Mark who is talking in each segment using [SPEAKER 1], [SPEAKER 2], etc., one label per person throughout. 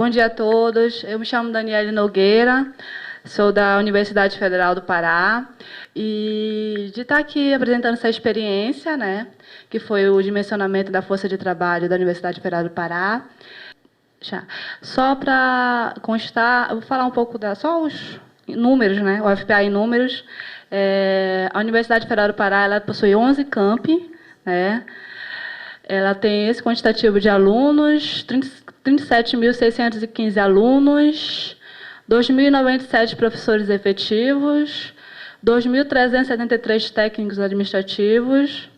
[SPEAKER 1] Bom dia a todos. Eu me chamo Daniele Nogueira, sou da Universidade Federal do Pará e de estar aqui apresentando essa experiência, né, que foi o dimensionamento da força de trabalho da Universidade Federal do Pará. Só para constar, eu vou falar um pouco só os números, né, o FPA em números. A Universidade Federal do Pará ela possui 11 campi, né. Ela tem esse quantitativo de alunos, 37.615 alunos, 2.097 professores efetivos, 2.373 técnicos administrativos,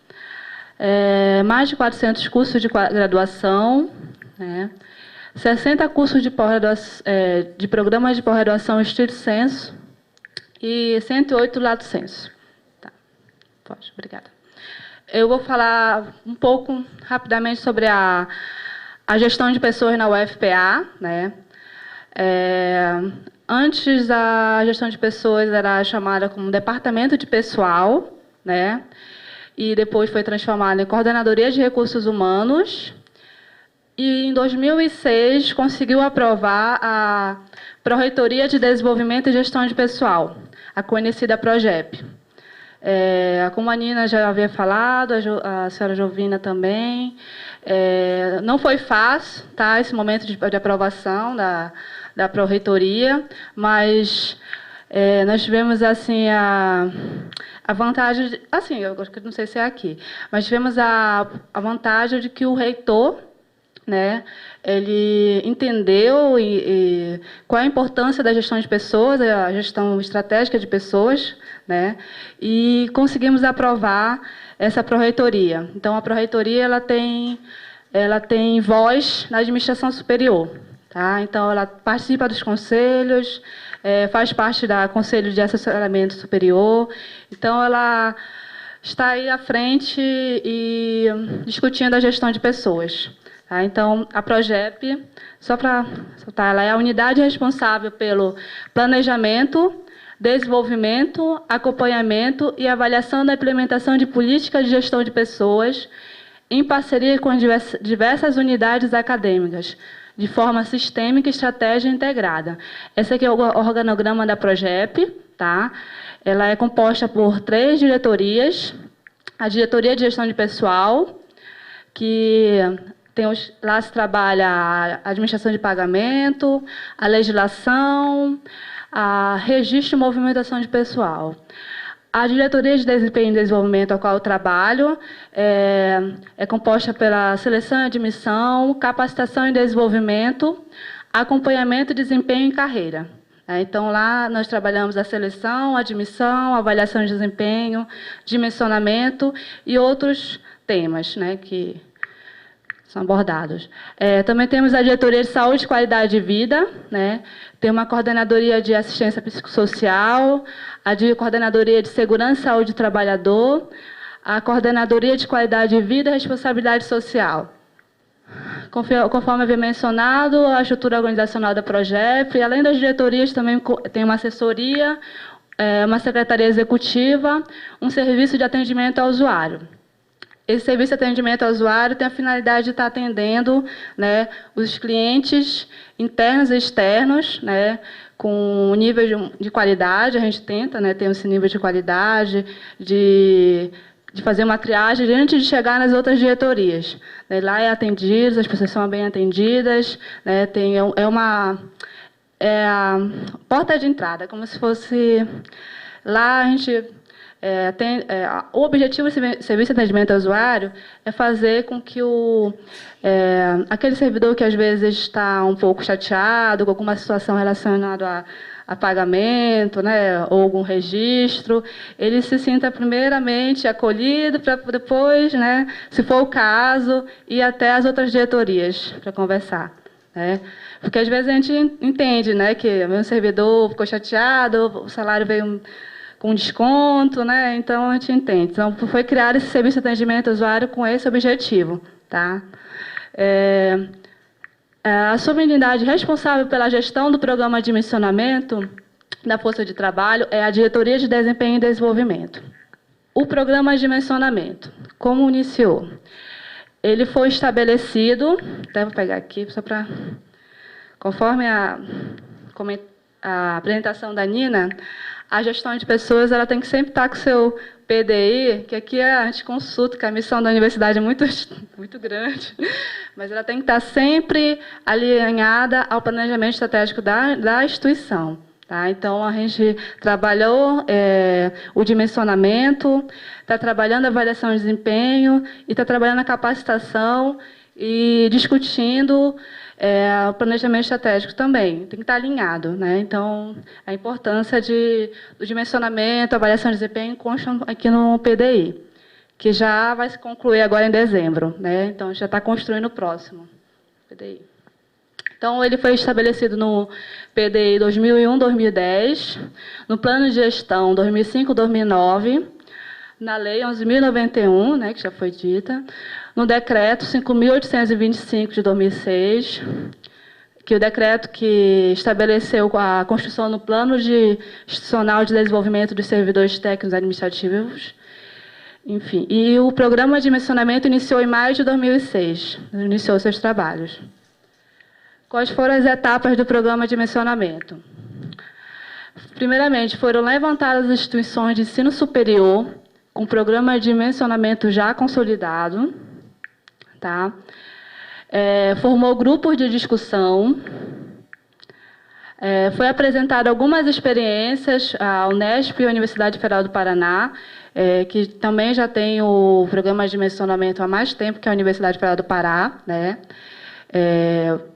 [SPEAKER 1] mais de 400 cursos de graduação, né, 60 cursos de programas de pós-graduação estrito sensu e 108 lato sensu. Tá. Pode, obrigada. Eu vou falar um pouco rapidamente sobre a gestão de pessoas na UFPA, né? Antes, a gestão de pessoas era chamada como departamento de pessoal, né? E depois foi transformada em coordenadoria de recursos humanos. E, em 2006, conseguiu aprovar a Pró-Reitoria de Desenvolvimento e Gestão de Pessoal, a conhecida PROGEP. Como a Nina já havia falado, a senhora Jovina também, não foi fácil, tá, esse momento de aprovação da Pró-Reitoria, mas nós tivemos assim, a vantagem, assim, eu não sei se é aqui, mas tivemos a vantagem de que o reitor, né, ele entendeu qual a importância da gestão de pessoas, a gestão estratégica de pessoas, né, e conseguimos aprovar essa pró-reitoria. Então, a pró-reitoria ela tem voz na administração superior. Tá? Então, ela participa dos conselhos, faz parte do Conselho de Assessoramento Superior. Então, ela está aí à frente e discutindo a gestão de pessoas. Tá? Então, a PROGEP, só para soltar, ela é a unidade responsável pelo planejamento, desenvolvimento, acompanhamento e avaliação da implementação de políticas de gestão de pessoas em parceria com diversas unidades acadêmicas, de forma sistêmica, estratégia e integrada. Esse aqui é o organograma da PROGEP. Tá? Ela é composta por 3 diretorias. A Diretoria de Gestão de Pessoal, que lá se trabalha a administração de pagamento, a legislação, a registro e movimentação de pessoal. A Diretoria de Desempenho e Desenvolvimento, a qual eu trabalho, é composta pela seleção e admissão, capacitação e desenvolvimento, acompanhamento, desempenho e carreira. Então, lá nós trabalhamos a seleção, admissão, avaliação de desempenho, dimensionamento e outros temas, né, que são abordados. Também temos a Diretoria de Saúde e Qualidade de Vida, né? Tem uma coordenadoria de assistência psicossocial, a coordenadoria de Segurança e Saúde do Trabalhador, a coordenadoria de Qualidade de Vida e Responsabilidade Social. Conforme havia mencionado, a estrutura organizacional da PROGEP, além das diretorias, também tem uma assessoria, uma secretaria executiva, um serviço de atendimento ao usuário. Esse serviço de atendimento ao usuário tem a finalidade de estar atendendo, né, os clientes internos e externos, né, com um nível de qualidade. A gente tenta, né, ter esse nível de qualidade, de fazer uma triagem antes de chegar nas outras diretorias. Lá é atendido, as pessoas são bem atendidas, né, é a porta de entrada, como se fosse... Lá a gente... o objetivo do serviço de atendimento ao usuário é fazer com que aquele servidor que às vezes está um pouco chateado com alguma situação relacionada a pagamento, né, ou algum registro, ele se sinta primeiramente acolhido para depois, né, se for o caso, ir até as outras diretorias para conversar. Né? Porque às vezes a gente entende, né, que o meu servidor ficou chateado, o salário veio com desconto, né? Então, a gente entende. Então, foi criado esse serviço de atendimento ao usuário com esse objetivo. Tá? A subunidade responsável pela gestão do programa de dimensionamento da força de trabalho é a Diretoria de Desempenho e Desenvolvimento. O programa de dimensionamento, como iniciou? Ele foi estabelecido, até vou pegar aqui só para Conforme a apresentação da Nina, a gestão de pessoas ela tem que sempre estar com o seu PDI, que aqui a gente consulta, que a missão da universidade é muito, muito grande, mas ela tem que estar sempre alinhada ao planejamento estratégico da instituição. Tá? Então, a gente trabalhou o dimensionamento, está trabalhando a avaliação de desempenho e está trabalhando a capacitação e discutindo o planejamento estratégico também. Tem que estar alinhado. Né? Então, a importância do dimensionamento, avaliação de desempenho constam aqui no PDI, que já vai se concluir agora em dezembro. Né? Então, a gente já está construindo o próximo PDI. Então, ele foi estabelecido no PDI 2001-2010, no Plano de Gestão 2005-2009, na Lei 11.091, né, que já foi dita, no Decreto 5.825 de 2006, que é o decreto que estabeleceu a construção do Plano Institucional de Desenvolvimento dos Servidores Técnicos Administrativos, enfim. E o Programa de Dimensionamento iniciou em maio de 2006, iniciou seus trabalhos. Quais foram as etapas do programa de dimensionamento? Primeiramente, foram levantadas as instituições de ensino superior com programa de dimensionamento já consolidado. Tá? Formou grupos de discussão. Foi apresentado algumas experiências à Unesp e à Universidade Federal do Paraná, que também já tem o programa de dimensionamento há mais tempo que a Universidade Federal do Pará, né?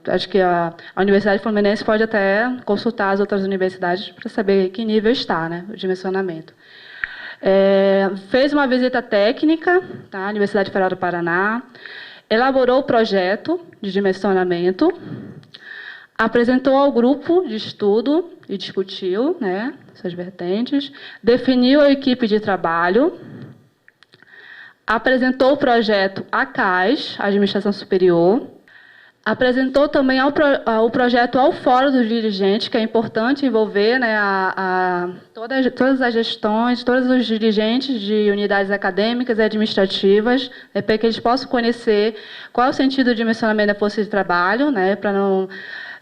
[SPEAKER 1] Acho que a Universidade Fluminense pode até consultar as outras universidades para saber que nível está, né, o dimensionamento. Fez uma visita técnica, tá, à Universidade Federal do Paraná, elaborou o projeto de dimensionamento, apresentou ao grupo de estudo e discutiu, né, suas vertentes, definiu a equipe de trabalho, apresentou o projeto à CAS, Administração Superior, apresentou também o projeto ao Fórum dos Dirigentes, que é importante envolver, né, todas as gestões, todos os dirigentes de unidades acadêmicas e administrativas, para que eles possam conhecer qual é o sentido do dimensionamento da força de trabalho, né, para não,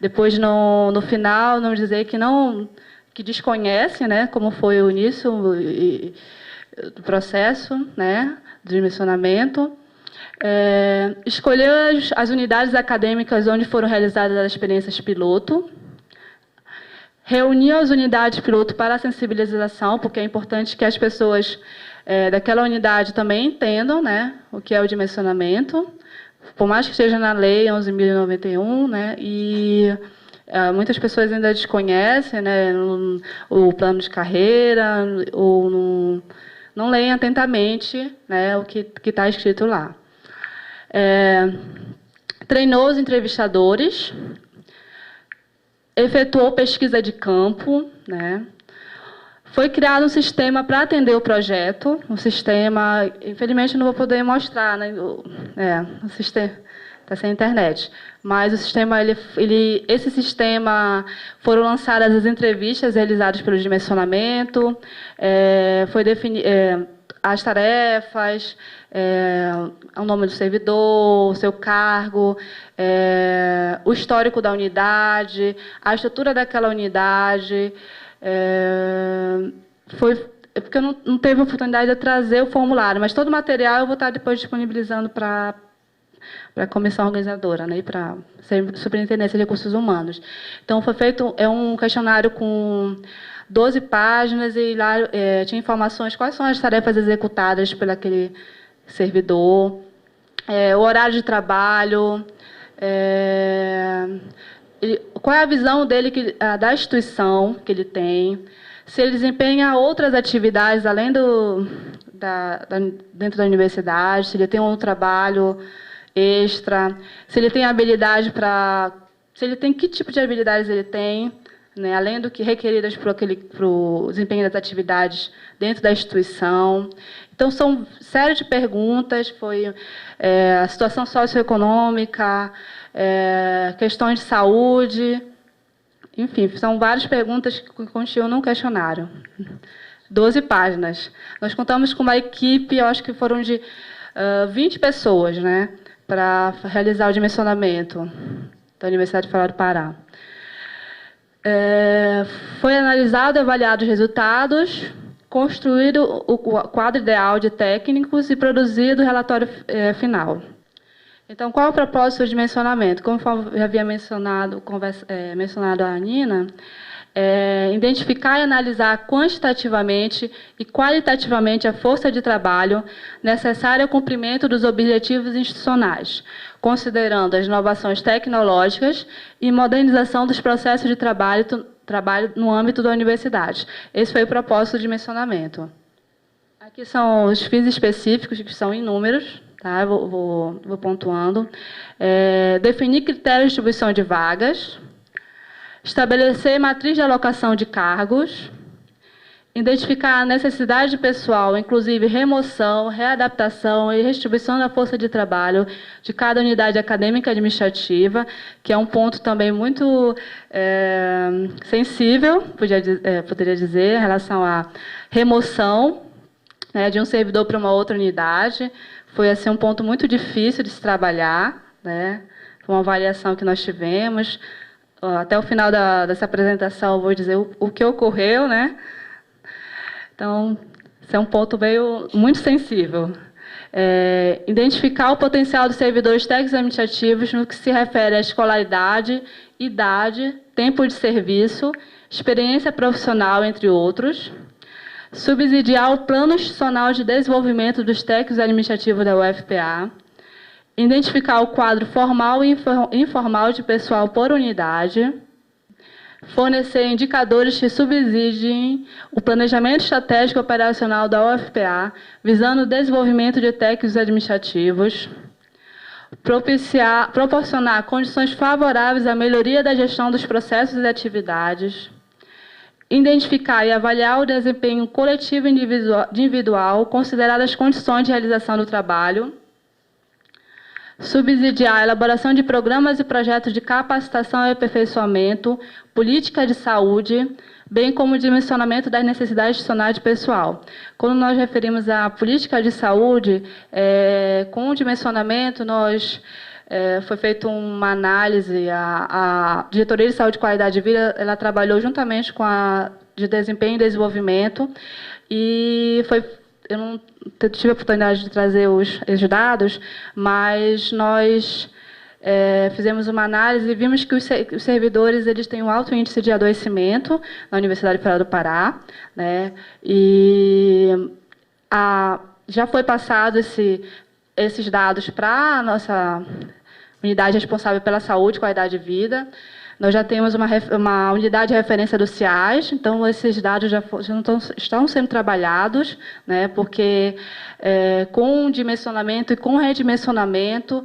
[SPEAKER 1] depois, no final, não dizer que desconhece, né, como foi o início do processo, né, do dimensionamento. Escolher as unidades acadêmicas onde foram realizadas as experiências piloto, reunir as unidades piloto para a sensibilização, porque é importante que as pessoas daquela unidade também entendam, né, o que é o dimensionamento, por mais que esteja na Lei 11.091, né, e muitas pessoas ainda desconhecem, né, o plano de carreira, ou não leem atentamente, né, o que está escrito lá. Treinou os entrevistadores, efetuou pesquisa de campo, né? Foi criado um sistema para atender o projeto, um sistema, infelizmente não vou poder mostrar, né? O sistema está sem internet, mas o sistema, esse sistema, foram lançadas as entrevistas realizadas pelo dimensionamento, foi definir as tarefas, o nome do servidor, o seu cargo, o histórico da unidade, a estrutura daquela unidade. Porque eu não teve a oportunidade de trazer o formulário, mas todo o material eu vou estar depois disponibilizando para a comissão organizadora, né, e para a Superintendência de Recursos Humanos. Então, foi feito um questionário com 12 páginas e lá tinha informações quais são as tarefas executadas por aquele servidor, o horário de trabalho, qual é a visão dele da instituição que ele tem, se ele desempenha outras atividades além dentro da universidade, se ele tem um trabalho extra, se ele tem habilidade que tipo de habilidades ele tem, né, além do que requeridas para o desempenho das atividades dentro da instituição. Então, são série de perguntas, foi a situação socioeconômica, questões de saúde, enfim, são várias perguntas que constinham num questionário. 12 páginas. Nós contamos com uma equipe, eu acho que foram de 20 pessoas, né, para realizar o dimensionamento. da Universidade Federal do Pará. Foi analisado e avaliado os resultados, construído o quadro ideal de técnicos e produzido o relatório final. Então, qual é o propósito do dimensionamento? Como já havia mencionado a Nina, identificar e analisar quantitativamente e qualitativamente a força de trabalho necessária ao cumprimento dos objetivos institucionais, considerando as inovações tecnológicas e modernização dos processos de trabalho no âmbito da universidade. Esse foi o propósito do dimensionamento. Aqui são os fins específicos, que são inúmeros. Tá? Vou pontuando. Definir critérios de distribuição de vagas, estabelecer matriz de alocação de cargos, identificar a necessidade de pessoal, inclusive remoção, readaptação e redistribuição da força de trabalho de cada unidade acadêmica administrativa, que é um ponto também muito sensível, poderia dizer, em relação à remoção, né, de um servidor para uma outra unidade. Foi assim, um ponto muito difícil de se trabalhar, né? Foi uma avaliação que nós tivemos. Até o final dessa apresentação, eu vou dizer o que ocorreu, né? Então, esse é um ponto muito sensível. Identificar o potencial dos servidores técnicos administrativos no que se refere à escolaridade, idade, tempo de serviço, experiência profissional, entre outros. Subsidiar o plano institucional de desenvolvimento dos técnicos administrativos da UFPA, identificar o quadro formal e informal de pessoal por unidade, fornecer indicadores que subsidiem o planejamento estratégico operacional da UFPA, visando o desenvolvimento de técnicos administrativos, proporcionar condições favoráveis à melhoria da gestão dos processos e atividades, identificar e avaliar o desempenho coletivo e individual, consideradas as condições de realização do trabalho, subsidiar a elaboração de programas e projetos de capacitação e aperfeiçoamento, política de saúde, bem como o dimensionamento das necessidades institucionais de pessoal. Quando nós referimos à política de saúde, com o dimensionamento, foi feita uma análise, a Diretoria de Saúde e Qualidade de Vida, ela trabalhou juntamente com a de Desempenho e Desenvolvimento, e eu não tive a oportunidade de trazer os dados, mas nós fizemos uma análise e vimos que os servidores eles têm um alto índice de adoecimento na Universidade Federal do Pará, né? E já foi passado esses dados para a nossa unidade responsável pela saúde e qualidade de vida. Nós já temos uma unidade de referência do CIAS, então esses dados já estão sendo trabalhados, né, porque com dimensionamento e com redimensionamento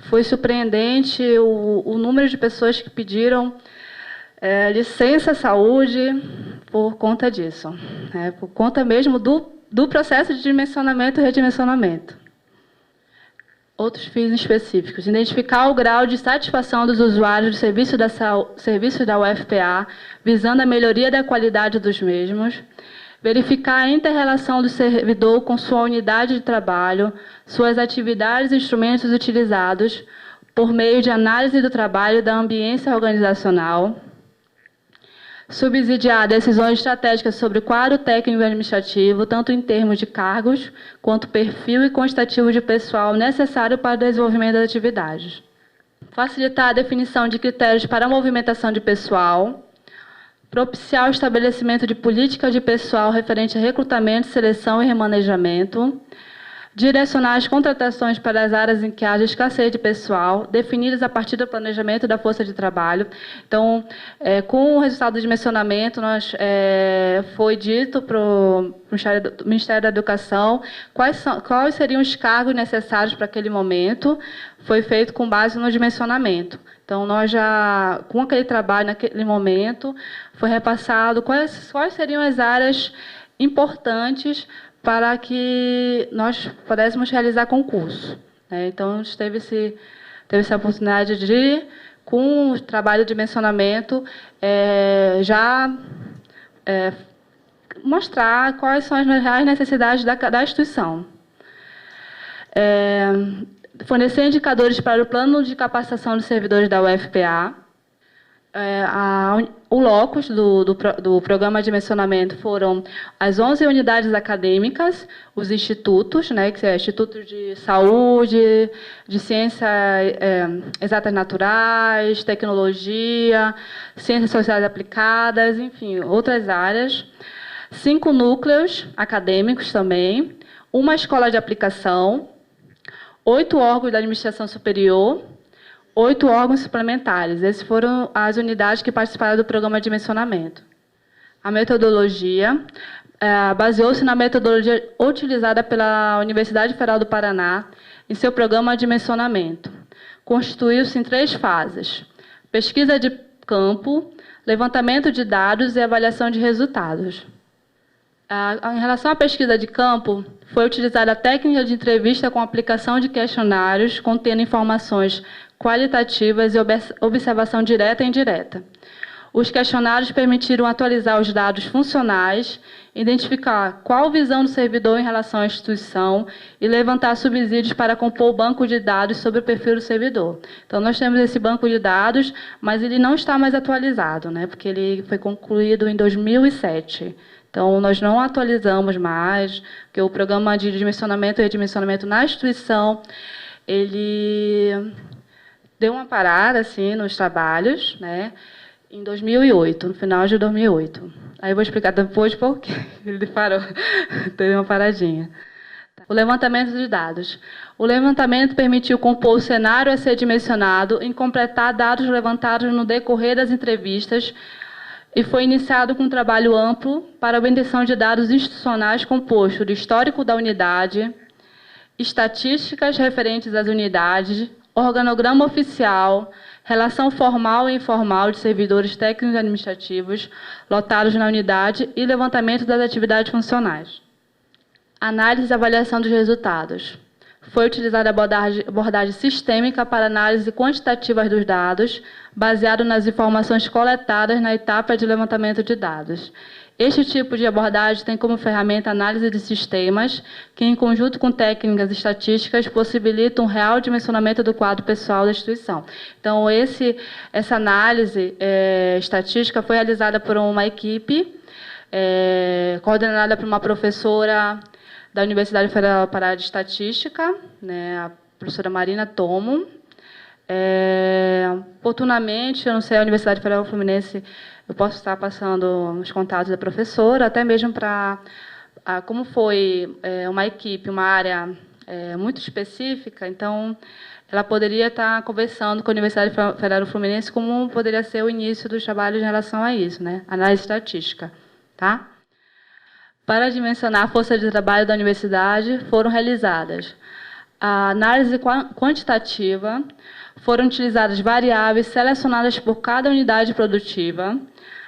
[SPEAKER 1] foi surpreendente o número de pessoas que pediram licença saúde por conta disso, né, por conta mesmo do processo de dimensionamento e redimensionamento. Outros fins específicos. Identificar o grau de satisfação dos usuários do serviço da UFPA, visando a melhoria da qualidade dos mesmos. Verificar a inter-relação do servidor com sua unidade de trabalho, suas atividades e instrumentos utilizados, por meio de análise do trabalho e da ambiência organizacional. Subsidiar decisões estratégicas sobre o quadro técnico e administrativo, tanto em termos de cargos, quanto perfil e quantitativo de pessoal necessário para o desenvolvimento das atividades. Facilitar a definição de critérios para a movimentação de pessoal. Propiciar o estabelecimento de políticas de pessoal referente a recrutamento, seleção e remanejamento. Direcionar as contratações para as áreas em que haja escassez de pessoal, definidas a partir do planejamento da força de trabalho. Então, com o resultado do dimensionamento, foi dito para o Ministério da Educação quais seriam os cargos necessários para aquele momento. Foi feito com base no dimensionamento. Então, nós já, com aquele trabalho naquele momento, foi repassado quais seriam as áreas importantes para que nós pudéssemos realizar concurso. Então, teve essa oportunidade de, com o trabalho de dimensionamento, mostrar quais são as reais necessidades da instituição. fornecer indicadores para o plano de capacitação dos servidores da UFPA. O locus do programa de dimensionamento foram as 11 unidades acadêmicas, os institutos, né, que é Instituto de Saúde, de Ciências Exatas Naturais, Tecnologia, Ciências Sociais Aplicadas, enfim, outras áreas. 5 núcleos acadêmicos também, uma escola de aplicação, 8 órgãos da administração superior, 8 órgãos suplementares. Essas foram as unidades que participaram do programa de dimensionamento. A metodologia baseou-se na metodologia utilizada pela Universidade Federal do Paraná em seu programa de dimensionamento. Constituiu-se em 3 fases: pesquisa de campo, levantamento de dados e avaliação de resultados. Em relação à pesquisa de campo, foi utilizada a técnica de entrevista com aplicação de questionários contendo informações qualitativas e observação direta e indireta. Os questionários permitiram atualizar os dados funcionais, identificar qual visão do servidor em relação à instituição e levantar subsídios para compor o banco de dados sobre o perfil do servidor. Então, nós temos esse banco de dados, mas ele não está mais atualizado, né, porque ele foi concluído em 2007. Então, nós não atualizamos mais, porque o programa de dimensionamento e redimensionamento na instituição, ele deu uma parada assim, nos trabalhos, né, em 2008, no final de 2008. Aí eu vou explicar depois por que ele parou, teve uma paradinha. O levantamento de dados. O levantamento permitiu compor o cenário a ser dimensionado e completar dados levantados no decorrer das entrevistas e foi iniciado com um trabalho amplo para a obtenção de dados institucionais composto do histórico da unidade, estatísticas referentes às unidades, organograma oficial, relação formal e informal de servidores técnicos e administrativos lotados na unidade e levantamento das atividades funcionais. Análise e avaliação dos resultados. Foi utilizada a abordagem sistêmica para análise quantitativa dos dados, baseado nas informações coletadas na etapa de levantamento de dados. Este tipo de abordagem tem como ferramenta a análise de sistemas, que, em conjunto com técnicas estatísticas, possibilita um real dimensionamento do quadro pessoal da instituição. Então, essa análise estatística foi realizada por uma equipe coordenada por uma professora da Universidade Federal do Pará de Estatística, né, a professora Marina Tomo. Oportunamente, eu não sei, a Universidade Federal Fluminense, eu posso estar passando os contatos da professora, até mesmo para, como foi uma equipe, uma área muito específica, então ela poderia estar conversando com a Universidade Federal Fluminense como poderia ser o início dos trabalhos em relação a isso, né? Análise estatística, tá? Para dimensionar a força de trabalho da universidade, foram realizadas a análise quantitativa, foram utilizadas variáveis selecionadas por cada unidade produtiva.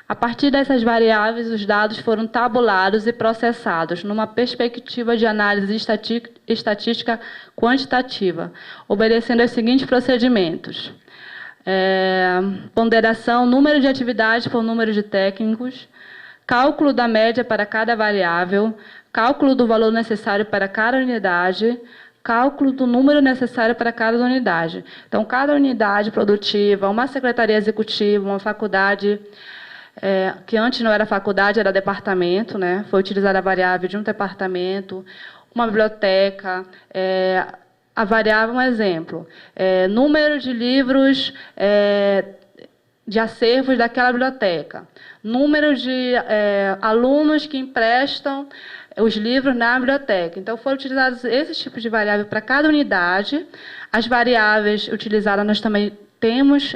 [SPEAKER 1] A partir dessas variáveis, os dados foram tabulados e processados numa perspectiva de análise estatística quantitativa, obedecendo aos seguintes procedimentos: ponderação, número de atividades por número de técnicos, cálculo da média para cada variável, cálculo do valor necessário para cada unidade, cálculo do número necessário para cada unidade. Então, cada unidade produtiva, uma secretaria executiva, uma faculdade, que antes não era faculdade, era departamento, né? Foi utilizada a variável de um departamento, uma biblioteca, a variável, um exemplo, número de livros de acervos daquela biblioteca, número de alunos que emprestam os livros na biblioteca. Então, foram utilizados esses tipos de variável para cada unidade. As variáveis utilizadas nós também temos,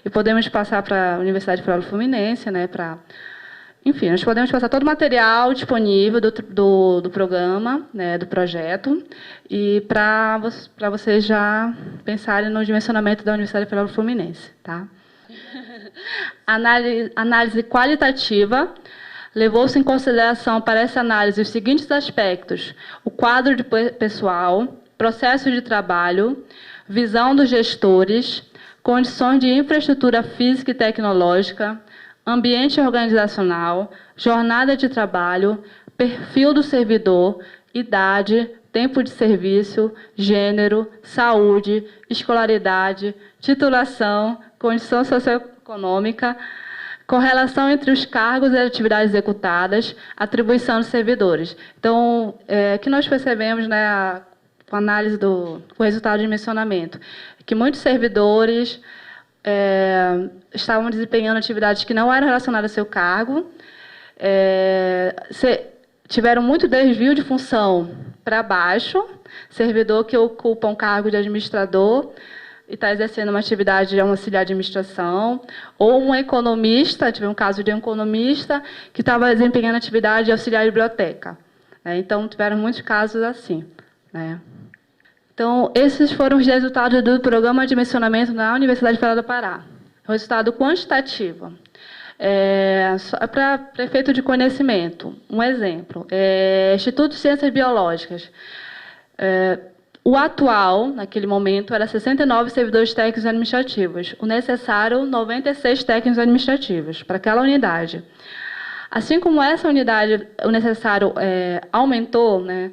[SPEAKER 1] e podemos passar para a Universidade Federal Fluminense, né, enfim, nós podemos passar todo o material disponível do programa, né, do projeto, e para vocês já pensarem no dimensionamento da Universidade Federal Fluminense. Tá? Análise qualitativa. Levou-se em consideração para essa análise os seguintes aspectos: o quadro de pessoal, processo de trabalho, visão dos gestores, condições de infraestrutura física e tecnológica, ambiente organizacional, jornada de trabalho, perfil do servidor, idade, tempo de serviço, gênero, saúde, escolaridade, titulação, condição socioeconômica, correlação entre os cargos e as atividades executadas, atribuição dos servidores. Então, o que nós percebemos, né, com a análise do resultado de dimensionamento, que muitos servidores estavam desempenhando atividades que não eram relacionadas ao seu cargo, tiveram muito desvio de função para baixo, servidor que ocupa um cargo de administrador e está exercendo uma atividade de auxiliar de administração, ou um economista, tive um caso de um economista que estava desempenhando atividade de auxiliar de biblioteca. Então, tiveram muitos casos assim, né? Então, esses foram os resultados do programa de dimensionamento na Universidade Federal do Pará. O resultado quantitativo. Para efeito de conhecimento, um exemplo. Instituto de Ciências Biológicas. O atual, naquele momento, era 69 servidores técnicos administrativos. O necessário, 96 técnicos administrativos para aquela unidade. Assim como essa unidade, o necessário aumentou, né,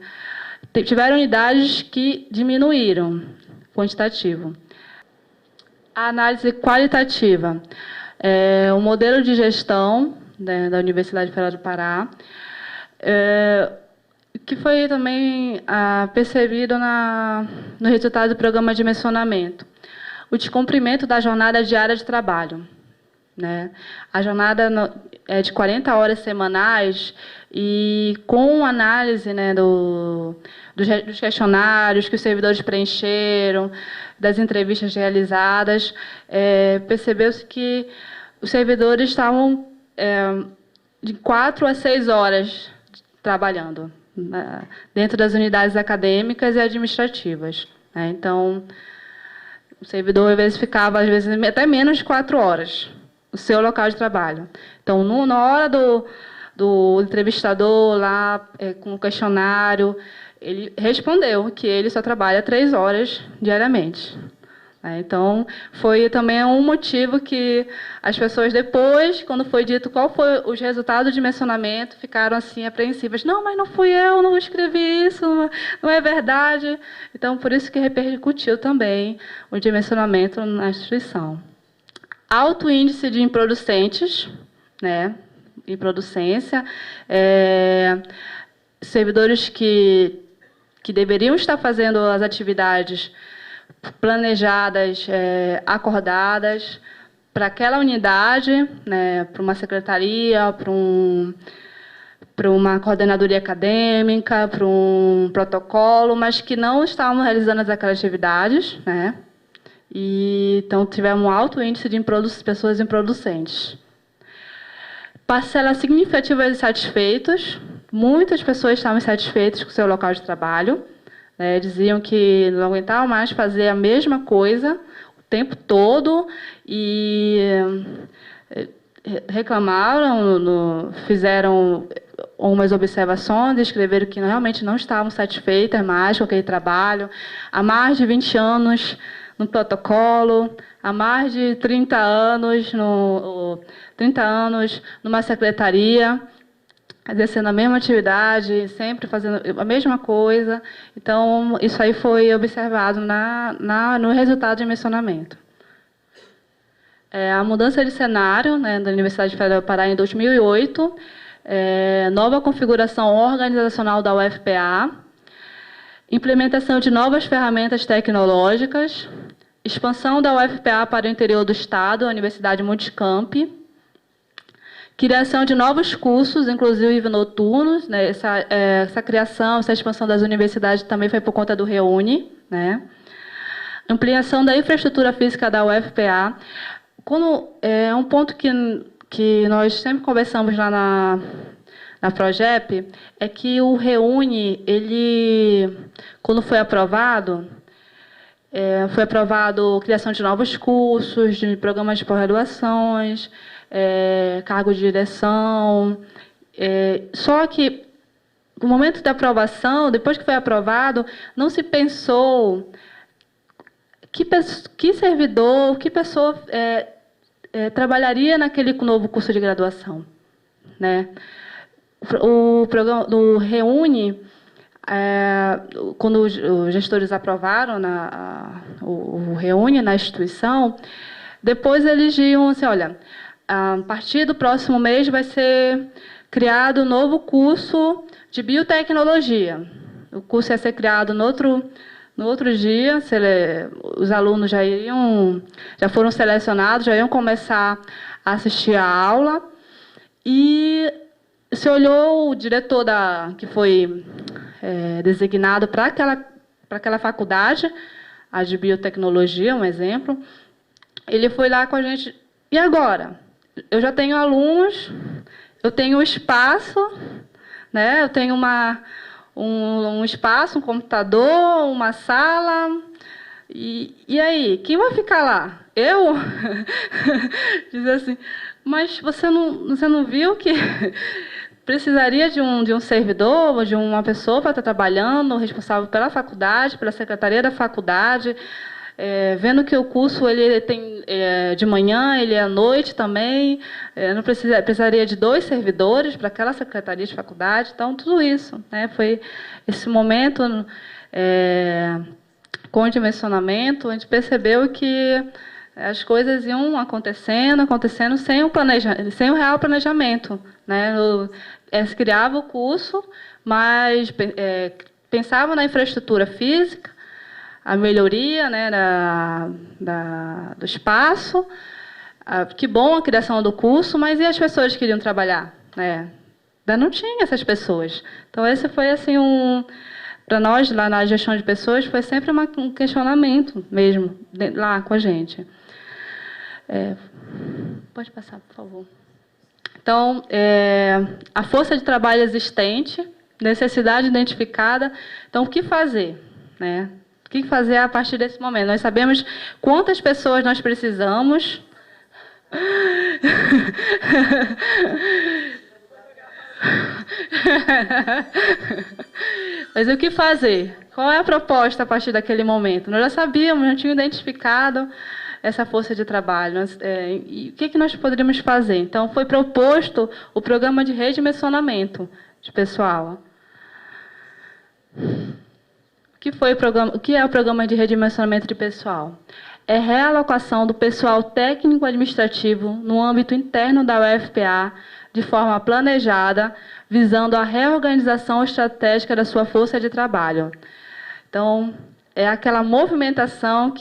[SPEAKER 1] tiveram unidades que diminuíram, quantitativo. A análise qualitativa. O modelo de gestão, né, da Universidade Federal do Pará, que foi também percebido no resultado do programa de dimensionamento. O descumprimento da jornada diária de trabalho, né? A jornada é de 40 horas semanais e com análise, né, dos questionários que os servidores preencheram, das entrevistas realizadas, percebeu-se que os servidores estavam de 4 a 6 horas trabalhando dentro das unidades acadêmicas e administrativas. Então, o servidor, às vezes, ficava até menos de 4 horas no seu local de trabalho. Então, na hora do entrevistador, lá com o questionário, ele respondeu que ele só trabalha 3 horas diariamente. Então, foi também um motivo que as pessoas depois, quando foi dito qual foi os resultados de dimensionamento, ficaram assim apreensivas. Não, mas não fui eu, não escrevi isso, não é verdade. Então, por isso que repercutiu também o dimensionamento na instituição. Alto índice de improducentes, né? Improducência, servidores que deveriam estar fazendo as atividades planejadas, acordadas para aquela unidade, né, para uma secretaria, para uma coordenadoria acadêmica, para um protocolo, mas que não estavam realizando aquelas atividades, né? E então tivemos um alto índice de pessoas improducentes. Parcela significativa de insatisfeitos. Muitas pessoas estavam insatisfeitas com o seu local de trabalho. Diziam que não aguentavam mais fazer a mesma coisa o tempo todo e reclamaram, fizeram umas observações, escreveram que realmente não estavam satisfeitas mais com aquele trabalho. Há mais de 20 anos no protocolo, há mais de 30 anos numa secretaria, exercendo a mesma atividade, sempre fazendo a mesma coisa. Então, isso aí foi observado no resultado de dimensionamento. A mudança de cenário, né, da Universidade Federal do Pará em 2008, nova configuração organizacional da UFPA, implementação de novas ferramentas tecnológicas, expansão da UFPA para o interior do Estado, a Universidade Multicamp, criação de novos cursos, inclusive noturnos, né? Essa criação, essa expansão das universidades também foi por conta do REUNE, né? Ampliação da infraestrutura física da UFPA. Um ponto que nós sempre conversamos lá na Progep é que o REUNE, quando foi aprovado a criação de novos cursos, de programas de pós-graduações, cargos de direção. Só que, no momento da aprovação, depois que foi aprovado, não se pensou que servidor, que pessoa trabalharia naquele novo curso de graduação, né? O programa do REUNE, quando os gestores aprovaram o Reúne na instituição, depois eles diziam assim, olha, a partir do próximo mês vai ser criado um novo curso de biotecnologia. O curso ia ser criado no outro dia, os alunos já foram selecionados, já iam começar a assistir a aula, e se olhou o diretor que foi designado para aquela faculdade, a de biotecnologia, um exemplo, ele foi lá com a gente, e agora? Eu já tenho alunos, eu tenho espaço, né? Eu tenho um espaço, um computador, uma sala, e aí, quem vai ficar lá? Eu? Diz assim, mas você não viu que precisaria de um servidor, de uma pessoa para estar trabalhando, responsável pela faculdade, pela secretaria da faculdade, vendo que o curso ele tem de manhã, ele é à noite também, não precisaria de 2 servidores para aquela secretaria de faculdade. Então, tudo isso, né, foi esse momento com o dimensionamento, a gente percebeu que as coisas iam acontecendo sem o real planejamento, né? Se criava o curso, mas pensava na infraestrutura física, a melhoria, né, do espaço. Que bom a criação do curso, mas e as pessoas que queriam trabalhar, né? Ainda não tinha essas pessoas. Então, esse foi assim para nós, lá na gestão de pessoas, foi sempre um questionamento mesmo, lá com a gente. Pode passar, por favor. Então, a força de trabalho existente, necessidade identificada. Então, o que fazer, né? O que fazer a partir desse momento? Nós sabemos quantas pessoas nós precisamos. Mas o que fazer? Qual é a proposta a partir daquele momento? Nós já sabíamos, já tínhamos identificado essa força de trabalho. E o que nós poderíamos fazer? Então, foi proposto o programa de redimensionamento de pessoal. O que é o programa de redimensionamento de pessoal? É realocação do pessoal técnico-administrativo no âmbito interno da UFPA, de forma planejada, visando a reorganização estratégica da sua força de trabalho. Então, é aquela movimentação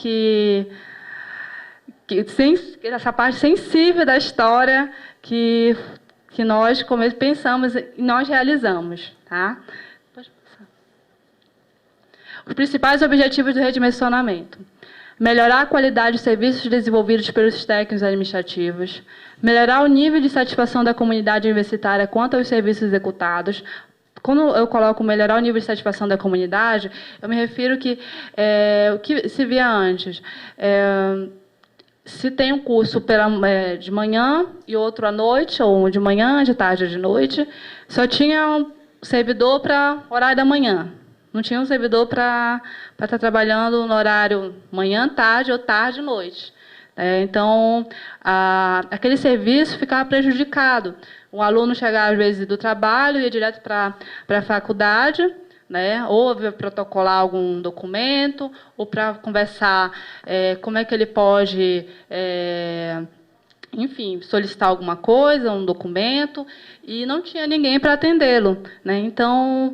[SPEAKER 1] essa parte sensível da história que nós pensamos e nós realizamos. Tá? Pode passar. Os principais objetivos do redimensionamento: melhorar a qualidade dos serviços desenvolvidos pelos técnicos administrativos, melhorar o nível de satisfação da comunidade universitária quanto aos serviços executados. Quando eu coloco melhorar o nível de satisfação da comunidade, eu me refiro que o que se via antes. Se tem um curso de manhã e outro à noite, ou de manhã, de tarde ou de noite, só tinha um servidor para horário da manhã. Não tinha um servidor para estar trabalhando no horário manhã, tarde ou tarde, noite. Então, aquele serviço ficava prejudicado. O aluno chegava, às vezes, do trabalho, ia direto para a faculdade, né? Ou protocolar algum documento, ou para conversar como é que ele pode, enfim, solicitar alguma coisa, um documento, e não tinha ninguém para atendê-lo, né? Então,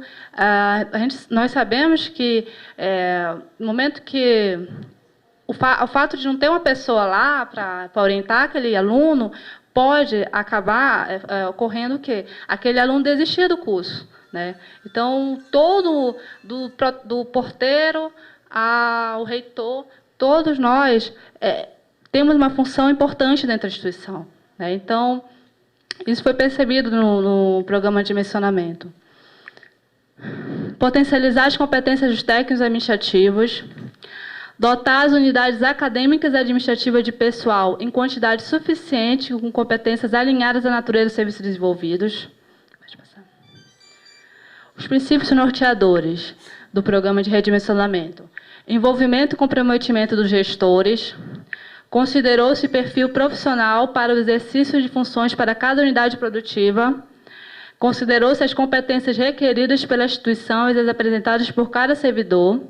[SPEAKER 1] nós sabemos que, no momento que o fato de não ter uma pessoa lá para orientar aquele aluno, pode acabar ocorrendo o quê? Aquele aluno desistir do curso, né? Então, do porteiro ao reitor, todos nós temos uma função importante dentro da instituição, né? Então, isso foi percebido no programa de dimensionamento. Potencializar as competências dos técnicos administrativos, dotar as unidades acadêmicas e administrativas de pessoal em quantidade suficiente, com competências alinhadas à natureza dos serviços desenvolvidos. Os princípios norteadores do programa de redimensionamento: envolvimento e comprometimento dos gestores. Considerou-se perfil profissional para o exercício de funções para cada unidade produtiva. Considerou-se as competências requeridas pela instituição e as apresentadas por cada servidor.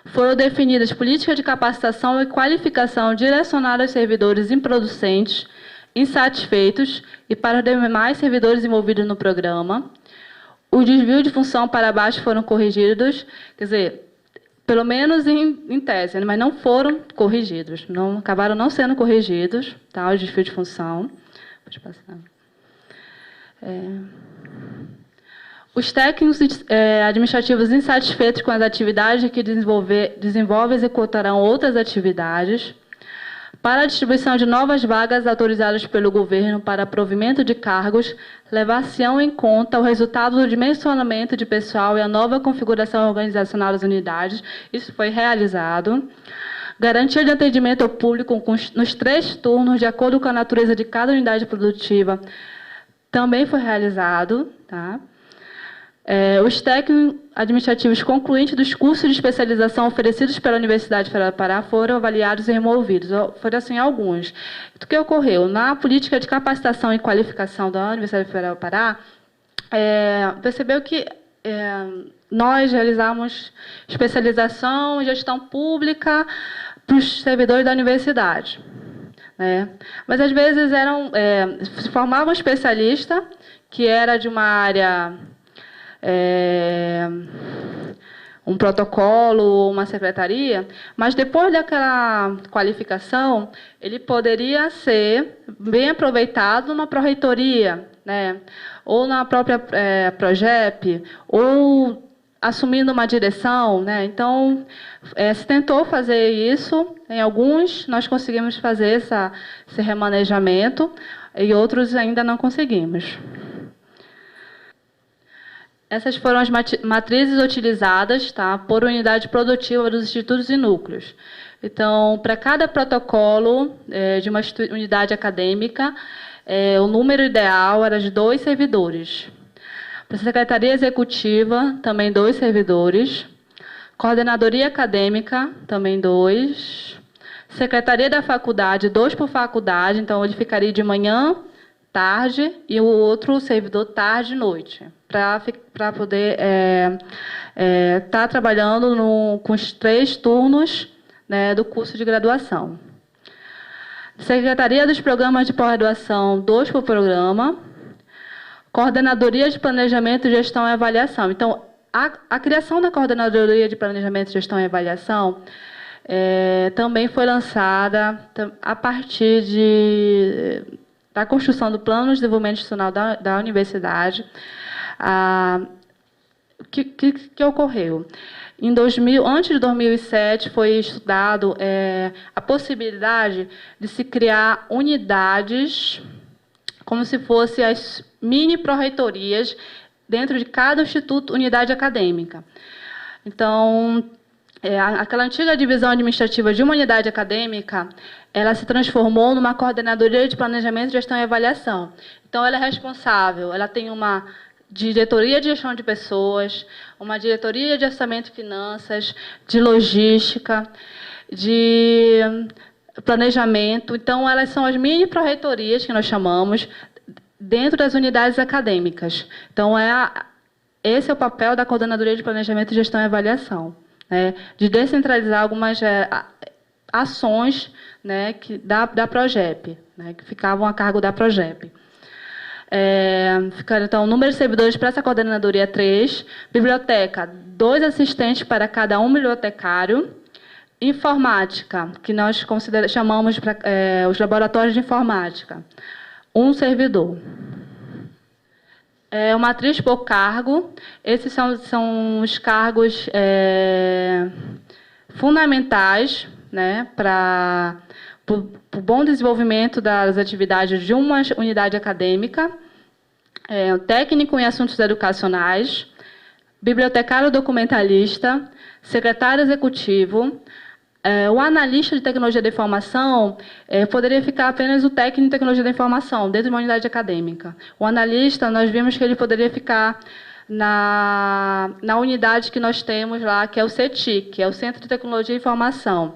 [SPEAKER 1] Foram definidas políticas de capacitação e qualificação direcionadas aos servidores improducentes, insatisfeitos e para os demais servidores envolvidos no programa. Os desvios de função para baixo foram corrigidos, quer dizer, pelo menos em tese, mas não foram corrigidos, acabaram não sendo corrigidos, tá, os desvios de função. Pode passar. Os técnicos administrativos insatisfeitos com as atividades que desenvolvem executarão outras atividades. Para a distribuição de novas vagas autorizadas pelo governo para provimento de cargos, levar-se-ão em conta o resultado do dimensionamento de pessoal e a nova configuração organizacional das unidades. Isso foi realizado. Garantia de atendimento ao público nos 3 turnos, de acordo com a natureza de cada unidade produtiva, também foi realizado. Tá? Os técnicos administrativos concluintes dos cursos de especialização oferecidos pela Universidade Federal do Pará foram avaliados e removidos. Foram, assim, alguns. O que ocorreu? Na política de capacitação e qualificação da Universidade Federal do Pará, percebeu que nós realizamos especialização em gestão pública para os servidores da universidade. Mas, às vezes, se formava um especialista que era de uma área, um protocolo, uma secretaria, mas, depois daquela qualificação, ele poderia ser bem aproveitado numa pró-reitoria, ou na própria PROGEP, ou assumindo uma direção. Então, se tentou fazer isso. Em alguns, nós conseguimos fazer esse remanejamento, e outros ainda não conseguimos. Essas foram as matrizes utilizadas, tá, por unidade produtiva dos institutos e núcleos. Então, para cada protocolo de uma unidade acadêmica, o número ideal era de 2 servidores. Para a Secretaria Executiva, também 2 servidores. Coordenadoria Acadêmica, também 2. Secretaria da Faculdade, 2 por faculdade, então ele ficaria de manhã, tarde, e o outro servidor tarde e noite, para poder estar trabalhando com os 3 turnos, do curso de graduação. Secretaria dos Programas de Pós-Graduação, 2 por programa. Coordenadoria de Planejamento, Gestão e Avaliação. Então, a criação da Coordenadoria de Planejamento, Gestão e Avaliação também foi lançada a partir da construção do Plano de Desenvolvimento Institucional da universidade. O que ocorreu? Antes de 2007, foi estudado a possibilidade de se criar unidades, como se fossem as mini pró-reitorias, dentro de cada instituto, unidade acadêmica. Então, aquela antiga divisão administrativa de uma unidade acadêmica, ela se transformou numa coordenadoria de planejamento, gestão e avaliação. Então, ela é responsável, ela tem uma diretoria de gestão de pessoas, uma diretoria de orçamento e finanças, de logística, de planejamento. Então, elas são as mini pró-reitorias, que nós chamamos, dentro das unidades acadêmicas. Então, esse é o papel da Coordenadoria de Planejamento, Gestão e Avaliação, de descentralizar algumas ações da PROGEP, que ficavam a cargo da PROGEP. Então, o número de servidores para essa coordenadoria é 3. Biblioteca, 2 assistentes para cada um bibliotecário. Informática, que nós chamamos os laboratórios de informática, 1 servidor. Uma matriz por cargo. Esses são os cargos fundamentais, para o bom desenvolvimento das atividades de uma unidade acadêmica. Técnico em assuntos educacionais, bibliotecário documentalista, secretário executivo. O analista de tecnologia da informação poderia ficar apenas o técnico de tecnologia da informação, dentro de uma unidade acadêmica. O analista, nós vimos que ele poderia ficar na unidade que nós temos lá, que é o CETIC, que é o Centro de Tecnologia e Informação.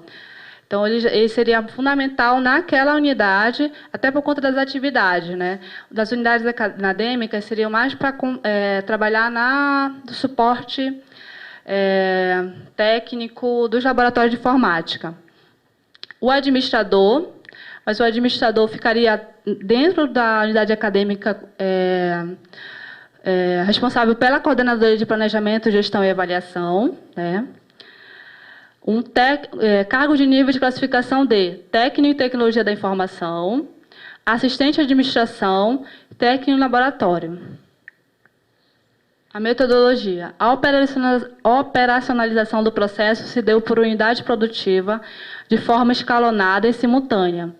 [SPEAKER 1] Então, ele seria fundamental naquela unidade, até por conta das atividades, né? Das unidades acadêmicas seriam mais para trabalhar do suporte técnico dos laboratórios de informática. O administrador, mas o administrador ficaria dentro da unidade acadêmica responsável pela coordenadoria de planejamento, gestão e avaliação, né? Cargo de nível de classificação de técnico em tecnologia da informação, assistente de administração, técnico em laboratório. A metodologia. A operacionalização do processo se deu por unidade produtiva de forma escalonada e simultânea.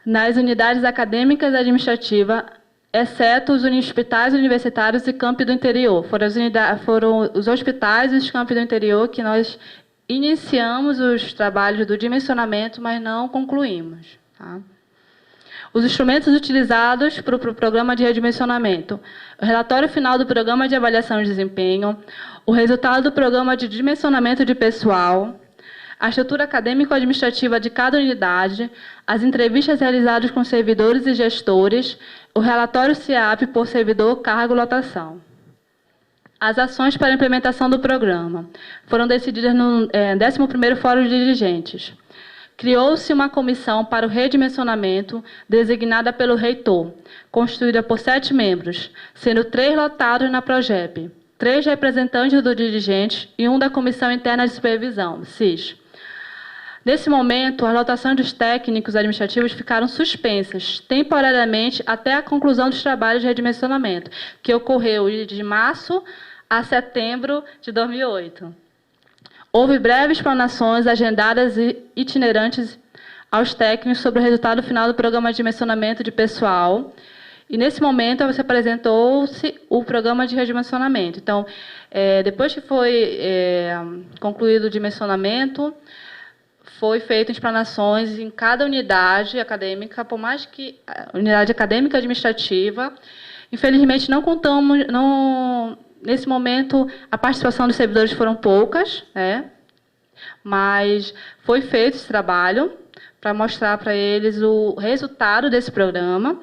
[SPEAKER 1] Nas unidades acadêmicas e administrativas, exceto os hospitais universitários e campi do interior. Foram os hospitais e os campi do interior que nós iniciamos os trabalhos do dimensionamento, mas não concluímos. Tá? Os instrumentos utilizados para o programa de redimensionamento. O relatório final do programa de avaliação de desempenho, o resultado do programa de dimensionamento de pessoal, a estrutura acadêmico-administrativa de cada unidade, as entrevistas realizadas com servidores e gestores, o relatório CIAP por servidor, cargo e lotação. As ações para a implementação do programa foram decididas no 11º Fórum de Dirigentes. Criou-se uma comissão para o redimensionamento, designada pelo reitor, constituída por 7 membros, sendo 3 lotados na PROGEP, 3 representantes do dirigente e 1 da Comissão Interna de Supervisão, CIS. Nesse momento, as lotações dos técnicos administrativos ficaram suspensas, temporariamente, até a conclusão dos trabalhos de redimensionamento, que ocorreu de março a setembro de 2008. Houve breves explanações agendadas e itinerantes aos técnicos sobre o resultado final do programa de dimensionamento de pessoal. E, nesse momento, apresentou-se o programa de redimensionamento. Então, depois que foi concluído o dimensionamento, foi feito explanações em cada unidade acadêmica, por mais que unidade acadêmica administrativa. Infelizmente, não contamos, nesse momento, a participação dos servidores foram poucas, né? Mas foi feito esse trabalho para mostrar para eles o resultado desse programa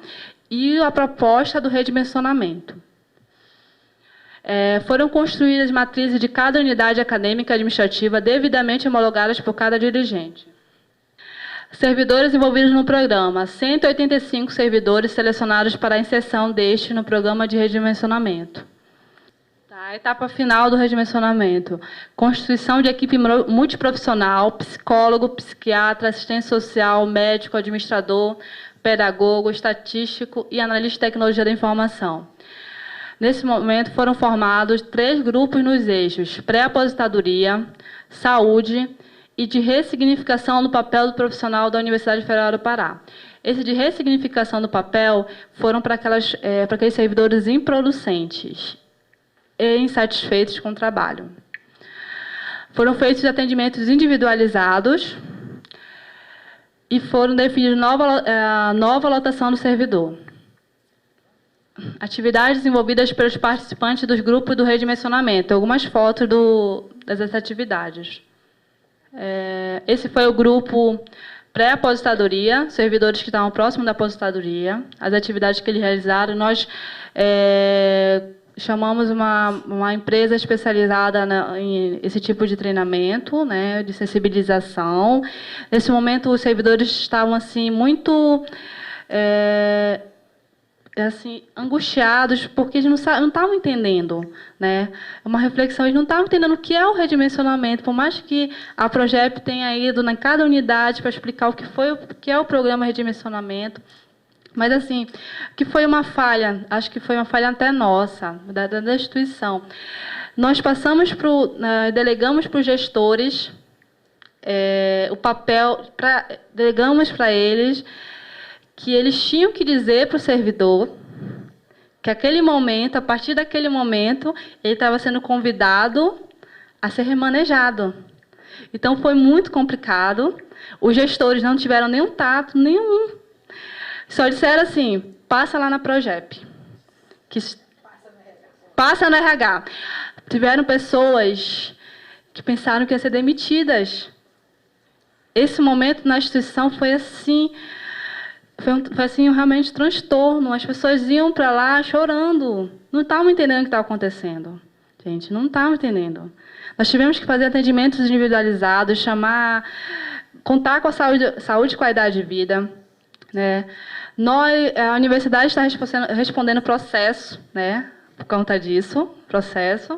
[SPEAKER 1] e a proposta do redimensionamento. Foram construídas matrizes de cada unidade acadêmica administrativa devidamente homologadas por cada dirigente. Servidores envolvidos no programa. 185 servidores selecionados para a inserção deste no programa de redimensionamento. A etapa final do redimensionamento. Constituição de equipe multiprofissional, psicólogo, psiquiatra, assistente social, médico, administrador, pedagogo, estatístico e analista de tecnologia da informação. Nesse momento, foram formados 3 grupos nos eixos pré-aposentadoria, saúde e de ressignificação do papel do profissional da Universidade Federal do Pará. Esse de ressignificação do papel foram para aqueles servidores improducentes e insatisfeitos com o trabalho. Foram feitos atendimentos individualizados e foram definidos nova lotação do servidor. Atividades desenvolvidas pelos participantes dos grupos do redimensionamento. Algumas fotos dessas atividades. Esse foi o grupo pré-aposentadoria, servidores que estavam próximos da aposentadoria. As atividades que eles realizaram, nós chamamos uma empresa especializada em esse tipo de treinamento, né, de sensibilização. Nesse momento, os servidores estavam assim, muito angustiados, porque eles não estavam entendendo, né? Uma reflexão, eles não estavam entendendo o que é o redimensionamento, por mais que a PROGEP tenha ido em cada unidade para explicar o que é o programa de redimensionamento. Mas, assim, que foi uma falha, acho que foi uma falha até nossa, da instituição. Nós delegamos para os gestores o papel, delegamos para eles que eles tinham que dizer para o servidor que aquele momento, a partir daquele momento, ele estava sendo convidado a ser remanejado. Então, foi muito complicado. Os gestores não tiveram nenhum tato, nenhum. Só disseram assim, passa lá na PROGEP. Passa no RH. Tiveram pessoas que pensaram que iam ser demitidas. esse momento na instituição foi assim, foi assim realmente transtorno. As pessoas iam para lá chorando, não estavam entendendo o que estava acontecendo. Gente, não estavam entendendo. Nós tivemos que fazer atendimentos individualizados, contar com a saúde e qualidade de vida, né? A universidade está respondendo processo, né? Por conta disso, processo,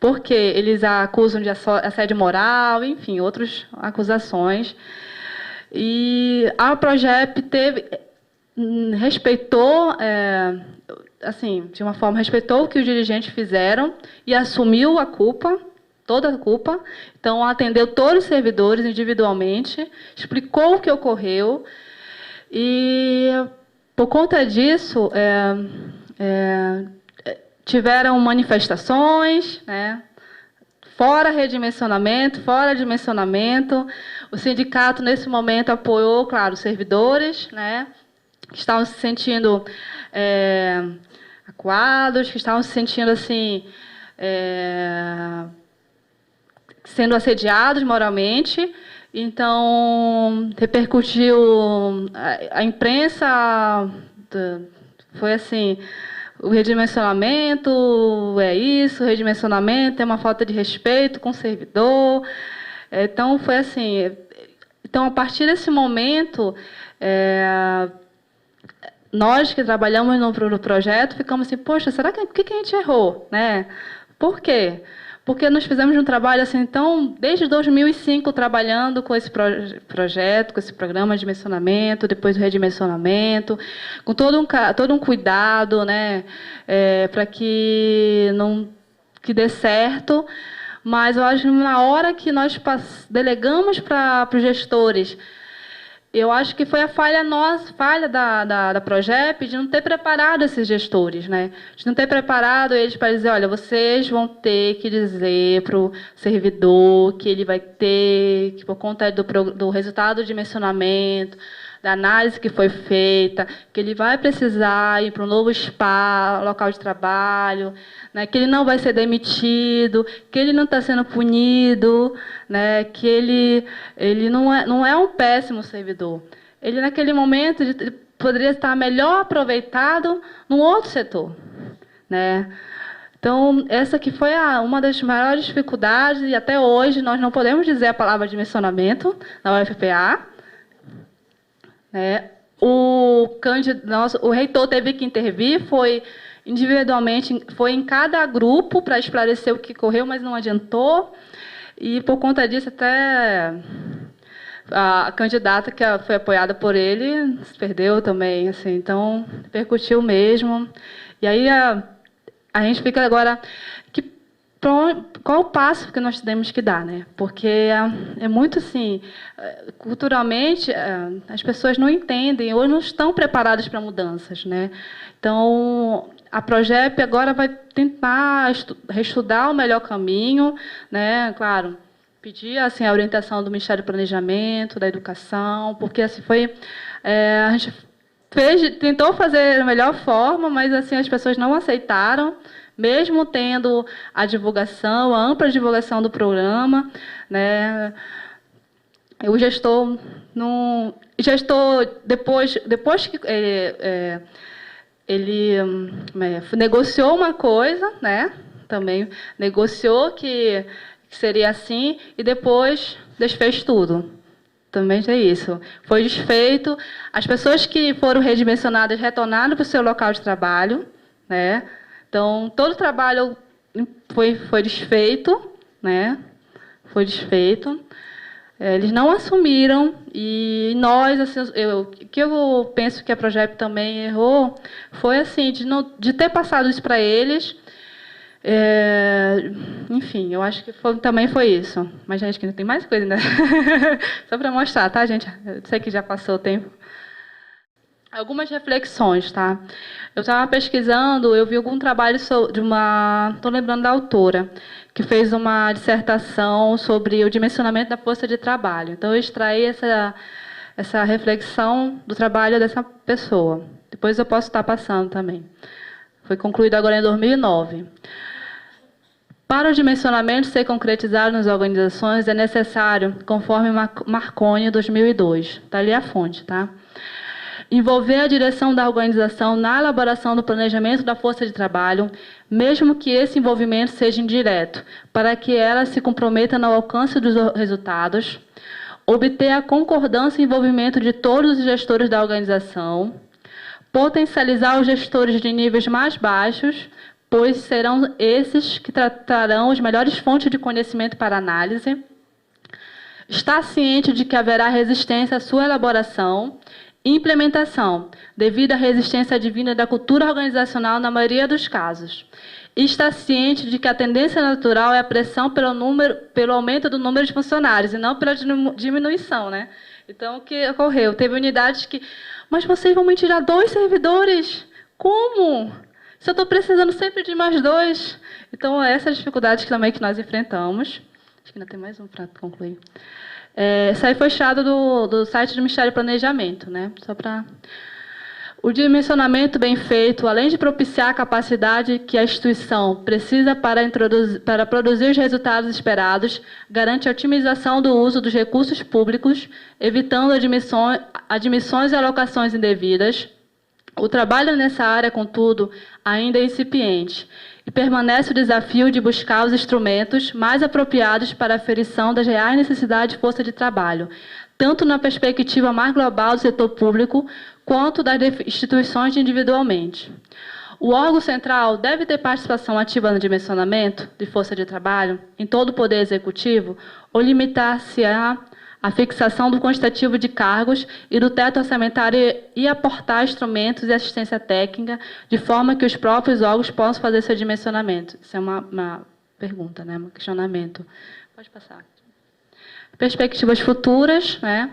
[SPEAKER 1] porque eles a acusam de assédio moral, enfim, outras acusações. E a Progep respeitou, assim, de uma forma, respeitou o que os dirigentes fizeram e assumiu a culpa, toda a culpa. Então, atendeu todos os servidores individualmente, explicou o que ocorreu. E, por conta disso, tiveram manifestações, né? Fora redimensionamento, fora dimensionamento. O sindicato, nesse momento, apoiou, claro, os servidores, né? Que estavam se sentindo acuados, que estavam se sentindo assim, sendo assediados moralmente. Então, repercutiu, a imprensa foi assim, o redimensionamento é isso, o redimensionamento é uma falta de respeito com o servidor. Então, foi assim. Então, a partir desse momento, nós que trabalhamos no projeto ficamos assim, poxa, será que por que a gente errou, né? Por quê? Porque nós fizemos um trabalho assim, então, desde 2005, trabalhando com esse projeto, com esse programa de dimensionamento, depois do redimensionamento, com todo um cuidado, né, para que dê certo. Mas eu acho que na hora que nós delegamos para os gestores, eu acho que foi a falha da Progep de não ter preparado esses gestores, né? De não ter preparado eles para dizer, olha, vocês vão ter que dizer para o servidor que ele vai ter, que por conta do resultado do dimensionamento, da análise que foi feita, que ele vai precisar ir para um novo spa, local de trabalho, né, que ele não vai ser demitido, que ele não está sendo punido, né, que ele não é um péssimo servidor. Ele, naquele momento, poderia estar melhor aproveitado num outro setor, né? Então, essa que foi uma das maiores dificuldades, e até hoje nós não podemos dizer a palavra dimensionamento na UFPA. O reitor teve que intervir, foi individualmente, foi em cada grupo para esclarecer o que ocorreu, mas não adiantou. E, por conta disso, até a candidata que foi apoiada por ele se perdeu também. Assim, então, repercutiu mesmo. E aí a gente fica agora... Qual o passo que nós temos que dar, né? Porque é muito assim, culturalmente as pessoas não entendem ou não estão preparadas para mudanças, né? Então a Progep agora vai tentar reestudar o melhor caminho, né? Claro, pedir assim a orientação do Ministério do Planejamento, da Educação, porque assim a gente tentou fazer da melhor forma, mas assim as pessoas não aceitaram. Mesmo tendo a ampla divulgação do programa, né, o gestor depois que ele negociou uma coisa, né, também negociou que seria assim e depois desfez tudo. Também é isso. Foi desfeito. As pessoas que foram redimensionadas retornaram para o seu local de trabalho, né? Então, todo o trabalho foi desfeito, né? Foi desfeito. Eles não assumiram e nós, assim, o que eu penso que a Progep também errou foi assim de ter passado isso para eles. Enfim, eu acho que também foi isso. Mas gente, que não tem mais coisa, né? Só para mostrar, tá, gente? Eu sei que já passou o tempo. Algumas reflexões, tá? Eu estava pesquisando, eu vi algum trabalho estou lembrando da autora, que fez uma dissertação sobre o dimensionamento da força de trabalho. Então, eu extraí essa reflexão do trabalho dessa pessoa. Depois eu posso estar passando também. Foi concluído agora em 2009. Para o dimensionamento ser concretizado nas organizações, é necessário, conforme Marconi, 2002, está ali a fonte, tá? Envolver a direção da organização na elaboração do planejamento da força de trabalho, mesmo que esse envolvimento seja indireto, para que ela se comprometa no alcance dos resultados. Obter a concordância e envolvimento de todos os gestores da organização. Potencializar os gestores de níveis mais baixos, pois serão esses que trarão as melhores fontes de conhecimento para análise. Está ciente de que haverá resistência à sua elaboração e implementação, devido à resistência advinda da cultura organizacional na maioria dos casos. E está ciente de que a tendência natural é a pressão pelo aumento do número de funcionários, e não pela diminuição, né? Então, o que ocorreu? Teve unidades que... Mas vocês vão me tirar 2 servidores? Como? Se eu estou precisando sempre de mais 2. Então, essas dificuldades que nós enfrentamos. Acho que ainda tem mais um para concluir. Isso aí foi tirado do site do Ministério do Planejamento, né? Só para... O dimensionamento bem feito, além de propiciar a capacidade que a instituição precisa para produzir os resultados esperados, garante a otimização do uso dos recursos públicos, evitando admissões e alocações indevidas. O trabalho nessa área, contudo, ainda é incipiente e permanece o desafio de buscar os instrumentos mais apropriados para a aferição das reais necessidades de força de trabalho, tanto na perspectiva mais global do setor público, quanto das instituições individualmente. O órgão central deve ter participação ativa no dimensionamento de força de trabalho em todo o poder executivo ou limitar-se à fixação do quantitativo de cargos e do teto orçamentário e aportar instrumentos e assistência técnica de forma que os próprios órgãos possam fazer seu dimensionamento. Isso é uma pergunta, né? Um questionamento. Pode passar. Perspectivas futuras, né?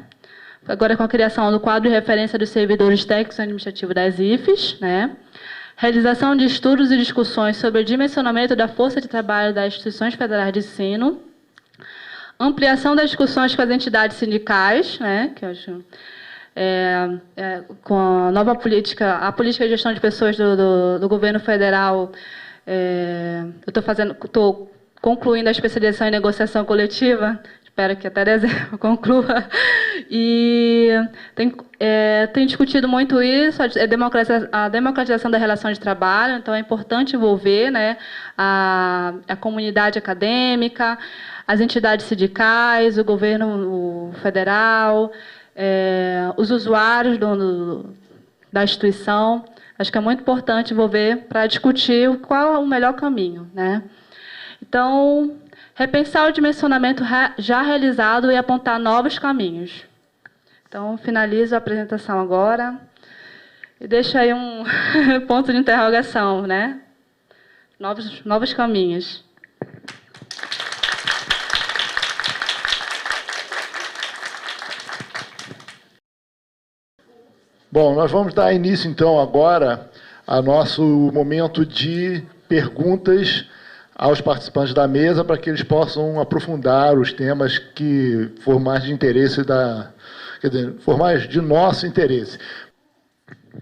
[SPEAKER 1] Agora com a criação do quadro de referência dos servidores técnicos administrativos das IFES, né? Realização de estudos e discussões sobre o dimensionamento da força de trabalho das instituições federais de ensino, ampliação das discussões com as entidades sindicais, né? Que eu acho, com a nova política, a política de gestão de pessoas do governo federal, eu estou concluindo a especialização em negociação coletiva. Espero que até dezembro conclua. E tem discutido muito isso, a democratização da relação de trabalho, então é importante envolver, né, a comunidade acadêmica, as entidades sindicais, o governo federal, os usuários da instituição. Acho que é muito importante envolver para discutir qual é o melhor caminho, né? Então, repensar o dimensionamento já realizado e apontar novos caminhos. Então, finalizo a apresentação agora e deixo aí um ponto de interrogação, né? Novos caminhos.
[SPEAKER 2] Bom, nós vamos dar início, então, agora ao nosso momento de perguntas aos participantes da mesa, para que eles possam aprofundar os temas que for mais de interesse for mais de nosso interesse.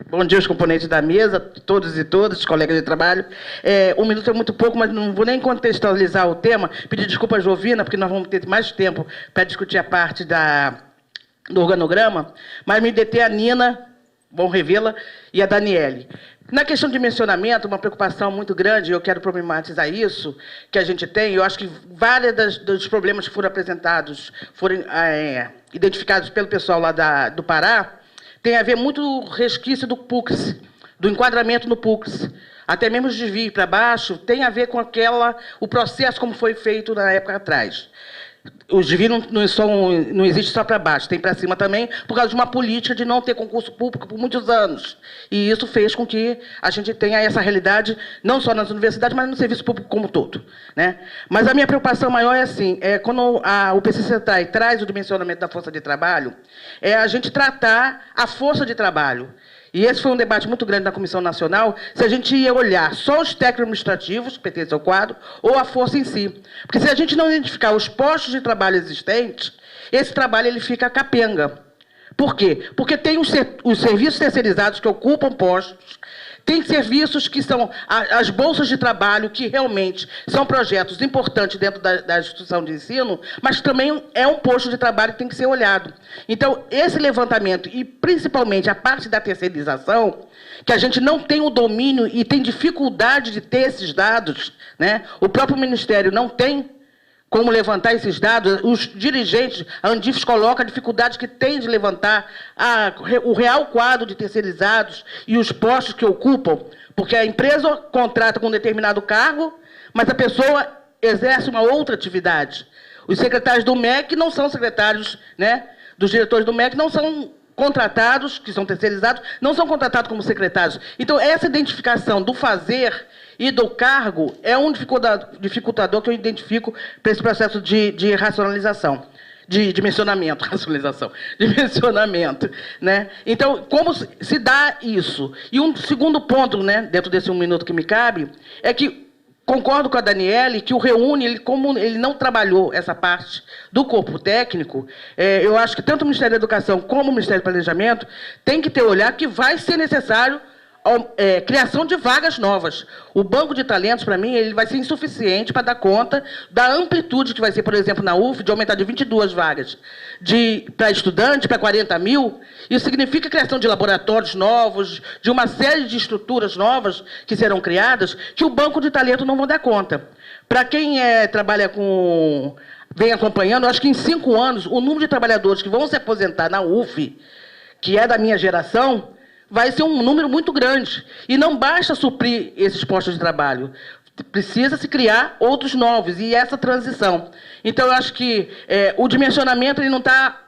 [SPEAKER 3] Bom dia aos componentes da mesa, todos e todas, colegas de trabalho. 1 minuto é muito pouco, mas não vou nem contextualizar o tema. Pedir desculpa a Jovina, porque nós vamos ter mais tempo para discutir a parte do organograma, mas me deter a Nina, vão revê-la, e a Daniele. Na questão de dimensionamento, uma preocupação muito grande, eu quero problematizar isso, que a gente tem, eu acho que vários dos problemas que foram apresentados, foram identificados pelo pessoal lá do Pará, tem a ver muito resquício do PUCS, do enquadramento no PUCS. Até mesmo os desvios para baixo, tem a ver com o processo como foi feito na época atrás. Os desvios não existe só para baixo, tem para cima também, por causa de uma política de não ter concurso público por muitos anos. E isso fez com que a gente tenha essa realidade, não só nas universidades, mas no serviço público como um todo, né? Mas a minha preocupação maior é assim, quando o PCCTAI traz o dimensionamento da força de trabalho, é a gente tratar a força de trabalho. E esse foi um debate muito grande na Comissão Nacional, se a gente ia olhar só os técnicos administrativos, que pertencem ao quadro, ou a força em si. Porque se a gente não identificar os postos de trabalho existentes, esse trabalho ele fica capenga. Por quê? Porque tem os serviços terceirizados que ocupam postos, Tem serviços que são as bolsas de trabalho, que realmente são projetos importantes dentro da instituição de ensino, mas também é um posto de trabalho que tem que ser olhado. Então, esse levantamento, e principalmente a parte da terceirização, que a gente não tem o domínio e tem dificuldade de ter esses dados, né? O próprio Ministério não tem como levantar esses dados, os dirigentes, a Andifes coloca a dificuldade que tem de levantar o real quadro de terceirizados e os postos que ocupam, porque a empresa contrata com um determinado cargo, mas a pessoa exerce uma outra atividade. Os secretários do MEC não são secretários, né, dos diretores do MEC não são contratados, que são terceirizados, não são contratados como secretários. Então, essa identificação do fazer e do cargo é um dificultador que eu identifico para esse processo de racionalização, de dimensionamento, né? Então, como se dá isso? E um segundo ponto, né, dentro desse 1 minuto que me cabe, é que concordo com a Daniele que o REUNE, como ele não trabalhou essa parte do corpo técnico, eu acho que tanto o Ministério da Educação como o Ministério do Planejamento tem que ter olhar que vai ser necessário criação de vagas novas. O banco de talentos, para mim, ele vai ser insuficiente para dar conta da amplitude que vai ser, por exemplo, na UF, de aumentar de 22 vagas para estudante para 40 mil. Isso significa a criação de laboratórios novos, de uma série de estruturas novas que serão criadas, que o banco de talento não vai dar conta. Para quem trabalha vem acompanhando, eu acho que em 5 anos, o número de trabalhadores que vão se aposentar na UF, que é da minha geração, vai ser um número muito grande. E não basta suprir esses postos de trabalho. Precisa-se criar outros novos, e essa transição. Então, eu acho que o dimensionamento ele não está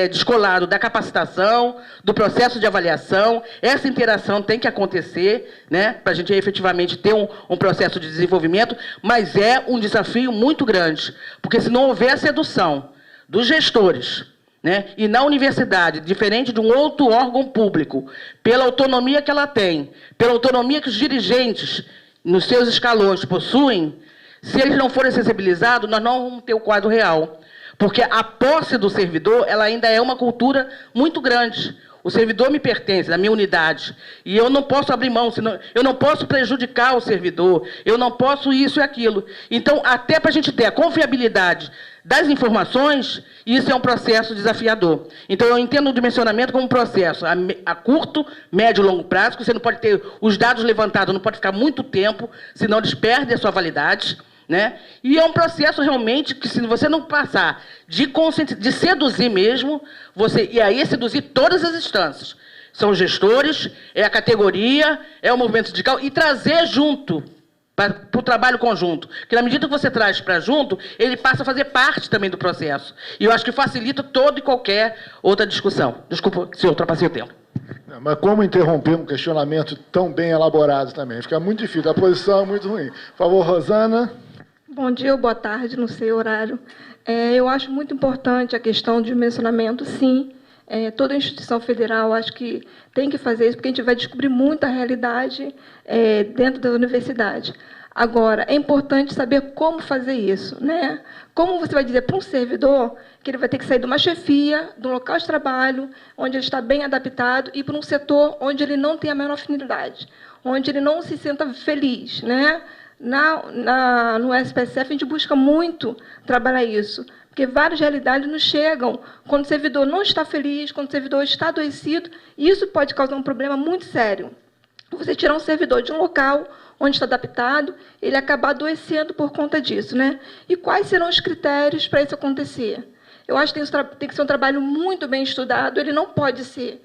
[SPEAKER 3] descolado da capacitação, do processo de avaliação. Essa interação tem que acontecer, né, para a gente efetivamente ter um processo de desenvolvimento, mas é um desafio muito grande, porque se não houver a sedução dos gestores, né? E na universidade, diferente de um outro órgão público, pela autonomia que ela tem, pela autonomia que os dirigentes nos seus escalões possuem, se eles não forem sensibilizados, nós não vamos ter o quadro real. Porque a posse do servidor ela ainda é uma cultura muito grande. O servidor me pertence, da minha unidade. E eu não posso abrir mão, eu não posso prejudicar o servidor, eu não posso isso e aquilo. Então, até para a gente ter a confiabilidade das informações, isso é um processo desafiador. Então, eu entendo o dimensionamento como um processo a curto, médio e longo prazo, que você não pode ter os dados levantados, não pode ficar muito tempo, senão eles perdem a sua validade. Né? E é um processo realmente que, se você não passar de seduzir mesmo, e aí seduzir todas as instâncias. São os gestores, é a categoria, é o movimento sindical, e trazer junto, para o trabalho conjunto. Que na medida que você traz para junto, ele passa a fazer parte também do processo. E eu acho que facilita toda e qualquer outra discussão. Desculpa se eu ultrapassei o tempo.
[SPEAKER 2] Mas como interromper um questionamento tão bem elaborado também? Fica muito difícil, a posição é muito ruim. Por favor, Rosana.
[SPEAKER 4] Bom dia ou boa tarde, não sei o horário. Eu acho muito importante a questão de dimensionamento, sim. Toda instituição federal acho que tem que fazer isso, porque a gente vai descobrir muita realidade dentro da universidade. Agora, é importante saber como fazer isso, né? Como você vai dizer para um servidor que ele vai ter que sair de uma chefia, de um local de trabalho, onde ele está bem adaptado, e para um setor onde ele não tem a menor afinidade, onde ele não se sinta feliz, né? No SPSF, a gente busca muito trabalhar isso, porque várias realidades nos chegam quando o servidor não está feliz, quando o servidor está adoecido, e isso pode causar um problema muito sério. Você tirar um servidor de um local onde está adaptado, ele acaba adoecendo por conta disso, né? E quais serão os critérios para isso acontecer? Eu acho que tem que ser um trabalho muito bem estudado, ele não pode ser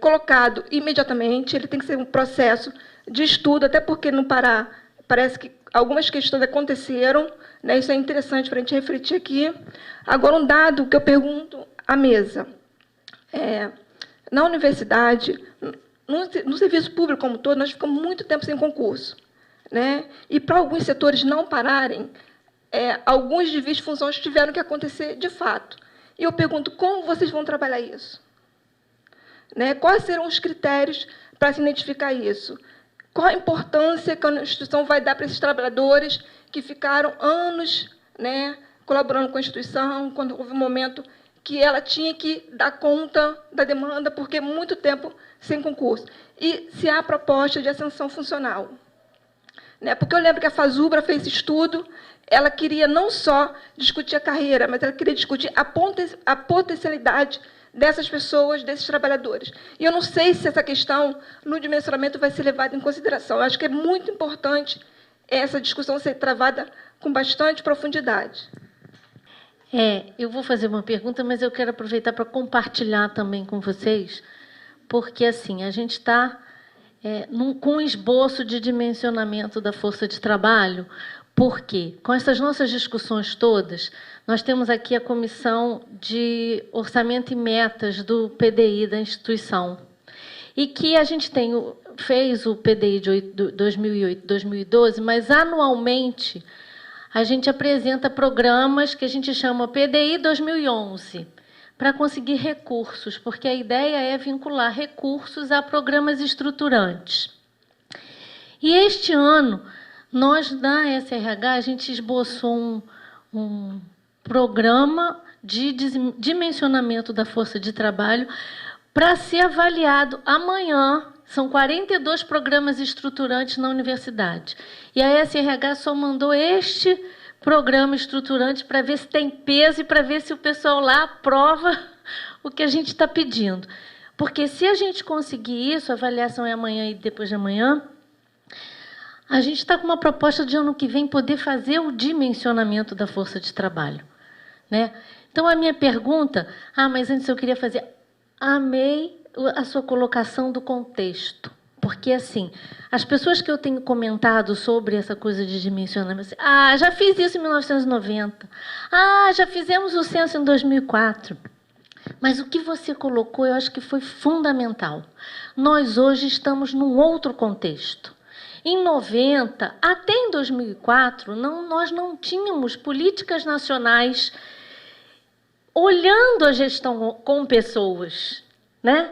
[SPEAKER 4] colocado imediatamente, ele tem que ser um processo de estudo, até porque no Pará parece que algumas questões aconteceram, né? Isso é interessante para a gente refletir aqui. Agora, um dado que eu pergunto à mesa. Na universidade, no serviço público como todo, nós ficamos muito tempo sem concurso, né? E para alguns setores não pararem, alguns desvios de funções tiveram que acontecer de fato. E eu pergunto, como vocês vão trabalhar isso? Né? Quais serão os critérios para se identificar isso? Qual a importância que a instituição vai dar para esses trabalhadores que ficaram anos, né, colaborando com a instituição, quando houve um momento que ela tinha que dar conta da demanda, porque muito tempo sem concurso. E se há proposta de ascensão funcional. Né? Porque eu lembro que a Fazubra fez esse estudo, ela queria não só discutir a carreira, mas ela queria discutir a potencialidade dessas pessoas, desses trabalhadores. E eu não sei se essa questão, no dimensionamento, vai ser levada em consideração. Eu acho que é muito importante essa discussão ser travada com bastante profundidade.
[SPEAKER 5] Eu vou fazer uma pergunta, mas eu quero aproveitar para compartilhar também com vocês, porque assim, a gente está com um esboço de dimensionamento da força de trabalho, porque com essas nossas discussões todas, nós temos aqui a Comissão de Orçamento e Metas do PDI da instituição, e que a gente fez o PDI de 2008, 2012, mas anualmente a gente apresenta programas que a gente chama PDI 2011, para conseguir recursos, porque a ideia é vincular recursos a programas estruturantes. E este ano, nós, da SRH, a gente esboçou um programa de dimensionamento da força de trabalho para ser avaliado amanhã. São 42 programas estruturantes na universidade. E a SRH só mandou este programa estruturante para ver se tem peso e para ver se o pessoal lá aprova o que a gente está pedindo. Porque se a gente conseguir isso, a avaliação é amanhã e depois de amanhã, a gente está com uma proposta de ano que vem poder fazer o dimensionamento da força de trabalho. Né? Então, a minha pergunta... mas antes eu queria fazer... Amei a sua colocação do contexto. Porque, assim, as pessoas que eu tenho comentado sobre essa coisa de dimensionamento... já fiz isso em 1990. Já fizemos o censo em 2004. Mas o que você colocou, eu acho que foi fundamental. Nós, hoje, estamos num outro contexto. Em 90, até em 2004, nós não tínhamos políticas nacionais olhando a gestão com pessoas, né?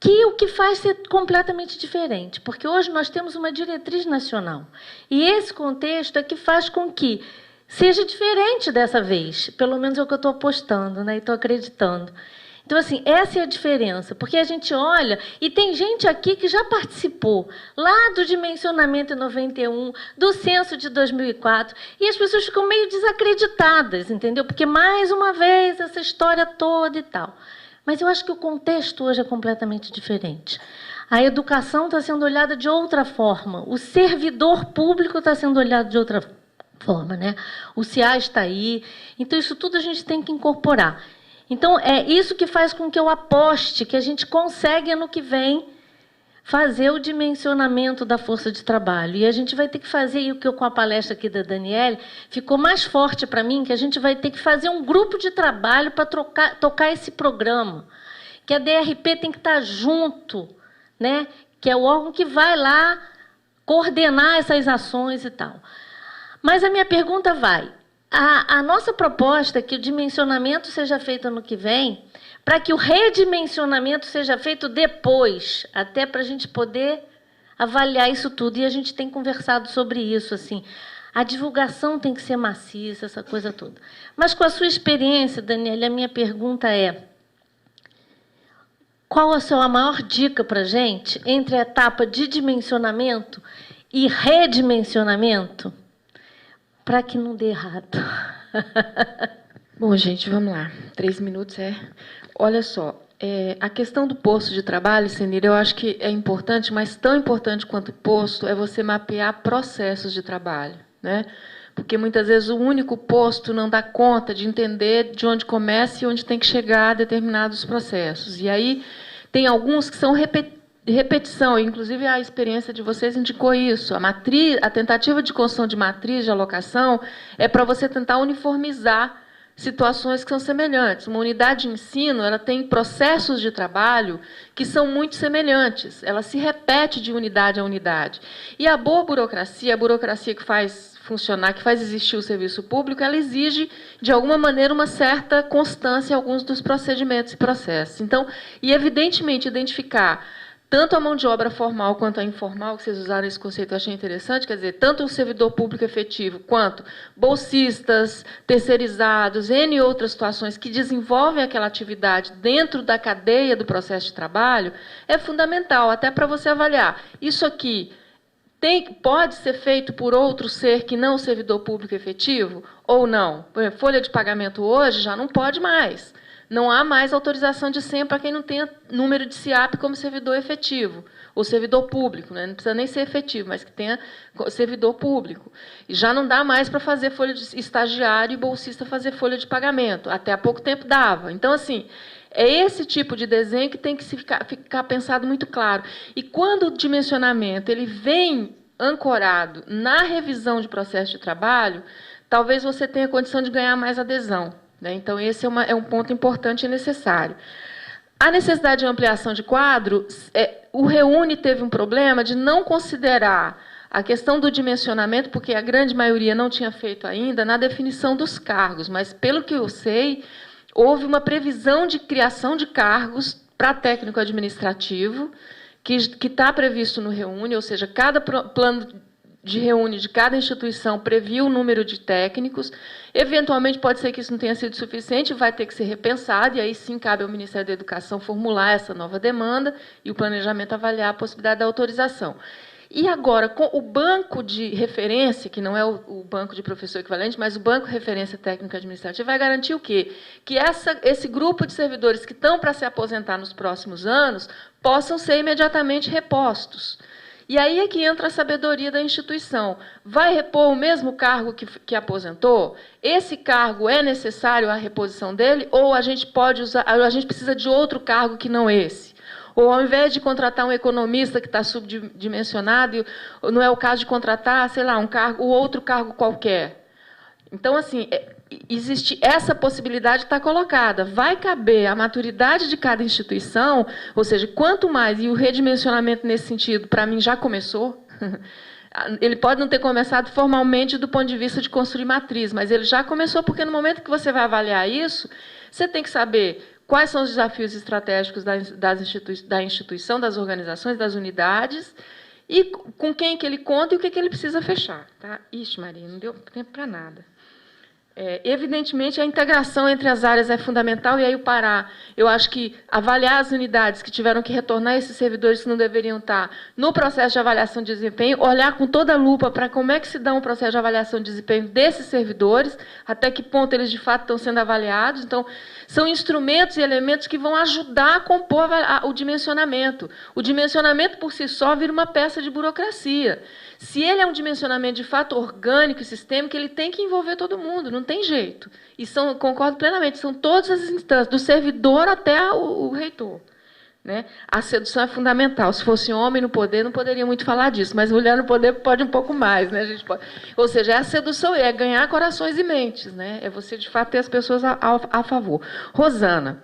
[SPEAKER 5] Que o que faz ser completamente diferente, porque hoje nós temos uma diretriz nacional. E esse contexto é que faz com que seja diferente dessa vez, pelo menos é o que eu estou apostando, né? E estou acreditando. Então, assim, essa é a diferença, porque a gente olha, e tem gente aqui que já participou lá do dimensionamento em 91, do censo de 2004, e as pessoas ficam meio desacreditadas, entendeu? Porque, mais uma vez, essa história toda e tal. Mas eu acho que o contexto hoje é completamente diferente. A educação está sendo olhada de outra forma, o servidor público está sendo olhado de outra forma, né? O CIAS está aí, então isso tudo a gente tem que incorporar. Então, é isso que faz com que eu aposte que a gente consegue, ano que vem, fazer o dimensionamento da força de trabalho. E a gente vai ter que fazer, e o que com a palestra aqui da Daniele, ficou mais forte para mim, que a gente vai ter que fazer um grupo de trabalho para tocar esse programa. Que a DRP tem que estar junto, né? Que é o órgão que vai lá coordenar essas ações e tal. Mas a minha pergunta vai... A nossa proposta é que o dimensionamento seja feito ano que vem, para que o redimensionamento seja feito depois, até para a gente poder avaliar isso tudo. E a gente tem conversado sobre isso, assim. A divulgação tem que ser maciça, essa coisa toda. Mas, com a sua experiência, Daniela, a minha pergunta é: qual a sua maior dica para a gente entre a etapa de dimensionamento e redimensionamento, para que não dê errado?
[SPEAKER 6] Bom, gente, vamos lá. 3 minutos Olha só, a questão do posto de trabalho, Senira, eu acho que é importante, mas tão importante quanto o posto é você mapear processos de trabalho, né? Porque muitas vezes o único posto não dá conta de entender de onde começa e onde tem que chegar a determinados processos. E aí tem alguns que são repetição, inclusive a experiência de vocês indicou isso. A tentativa de construção de matriz de alocação é para você tentar uniformizar situações que são semelhantes. Uma unidade de ensino, ela tem processos de trabalho que são muito semelhantes. Ela se repete de unidade a unidade. E a boa burocracia, a burocracia que faz funcionar, que faz existir o serviço público, ela exige, de alguma maneira, uma certa constância em alguns dos procedimentos e processos. Então, e evidentemente, identificar tanto a mão de obra formal quanto a informal, que vocês usaram esse conceito, eu achei interessante, quer dizer, tanto o servidor público efetivo quanto bolsistas, terceirizados, N outras situações que desenvolvem aquela atividade dentro da cadeia do processo de trabalho, é fundamental, até para você avaliar. Isso aqui pode ser feito por outro ser que não o servidor público efetivo ou não? Por exemplo, folha de pagamento hoje já não pode mais. Não há mais autorização de senha para quem não tenha número de SIAP como servidor efetivo, ou servidor público, né? Não precisa nem ser efetivo, mas que tenha servidor público. E já não dá mais para fazer folha de estagiário e bolsista fazer folha de pagamento. Até há pouco tempo dava. Então, assim, é esse tipo de desenho que tem que ficar pensado muito claro. E quando o dimensionamento ele vem ancorado na revisão de processo de trabalho, talvez você tenha condição de ganhar mais adesão. Então, esse é um ponto importante e necessário. A necessidade de ampliação de quadro, o REUNE teve um problema de não considerar a questão do dimensionamento, porque a grande maioria não tinha feito ainda, na definição dos cargos, mas, pelo que eu sei, houve uma previsão de criação de cargos para técnico administrativo, que está previsto no REUNE, ou seja, cada plano de REUNE de cada instituição previu o número de técnicos. Eventualmente, pode ser que isso não tenha sido suficiente, vai ter que ser repensado, e aí sim cabe ao Ministério da Educação formular essa nova demanda e o planejamento avaliar a possibilidade da autorização. E agora, com o banco de referência, que não é o banco de professor equivalente, mas o banco de referência técnica administrativa, vai garantir o quê? Que esse grupo de servidores que estão para se aposentar nos próximos anos possam ser imediatamente repostos. E aí é que entra a sabedoria da instituição. Vai repor o mesmo cargo que aposentou? Esse cargo é necessário à reposição dele? Ou a gente precisa de outro cargo que não esse? Ou, ao invés de contratar um economista que está subdimensionado, não é o caso de contratar, sei lá, o outro cargo qualquer. Então, assim, existe essa possibilidade está colocada. Vai caber a maturidade de cada instituição, ou seja, quanto mais, e o redimensionamento nesse sentido, para mim, já começou. Ele pode não ter começado formalmente do ponto de vista de construir matriz, mas ele já começou, porque no momento que você vai avaliar isso, você tem que saber quais são os desafios estratégicos da instituição, das organizações, das unidades, e com quem que ele conta e o que ele precisa fechar. Tá? Ixi, Maria, não deu tempo para nada. Evidentemente, a integração entre as áreas é fundamental, e aí o Pará, eu acho que avaliar as unidades que tiveram que retornar esses servidores que não deveriam estar no processo de avaliação de desempenho, olhar com toda a lupa para como é que se dá um processo de avaliação de desempenho desses servidores, até que ponto eles, de fato, estão sendo avaliados. Então, são instrumentos e elementos que vão ajudar a compor o dimensionamento. O dimensionamento, por si só, vira uma peça de burocracia. Se ele é um dimensionamento, de fato, orgânico e sistêmico, ele tem que envolver todo mundo, não tem jeito. E concordo plenamente, são todas as instâncias, do servidor até o reitor. Né? A sedução é fundamental. Se fosse homem no poder, não poderia muito falar disso, mas mulher no poder pode um pouco mais. Né? A gente pode... Ou seja, é a sedução, é ganhar corações e mentes. Né? É você, de fato, ter as pessoas a favor. Rosana,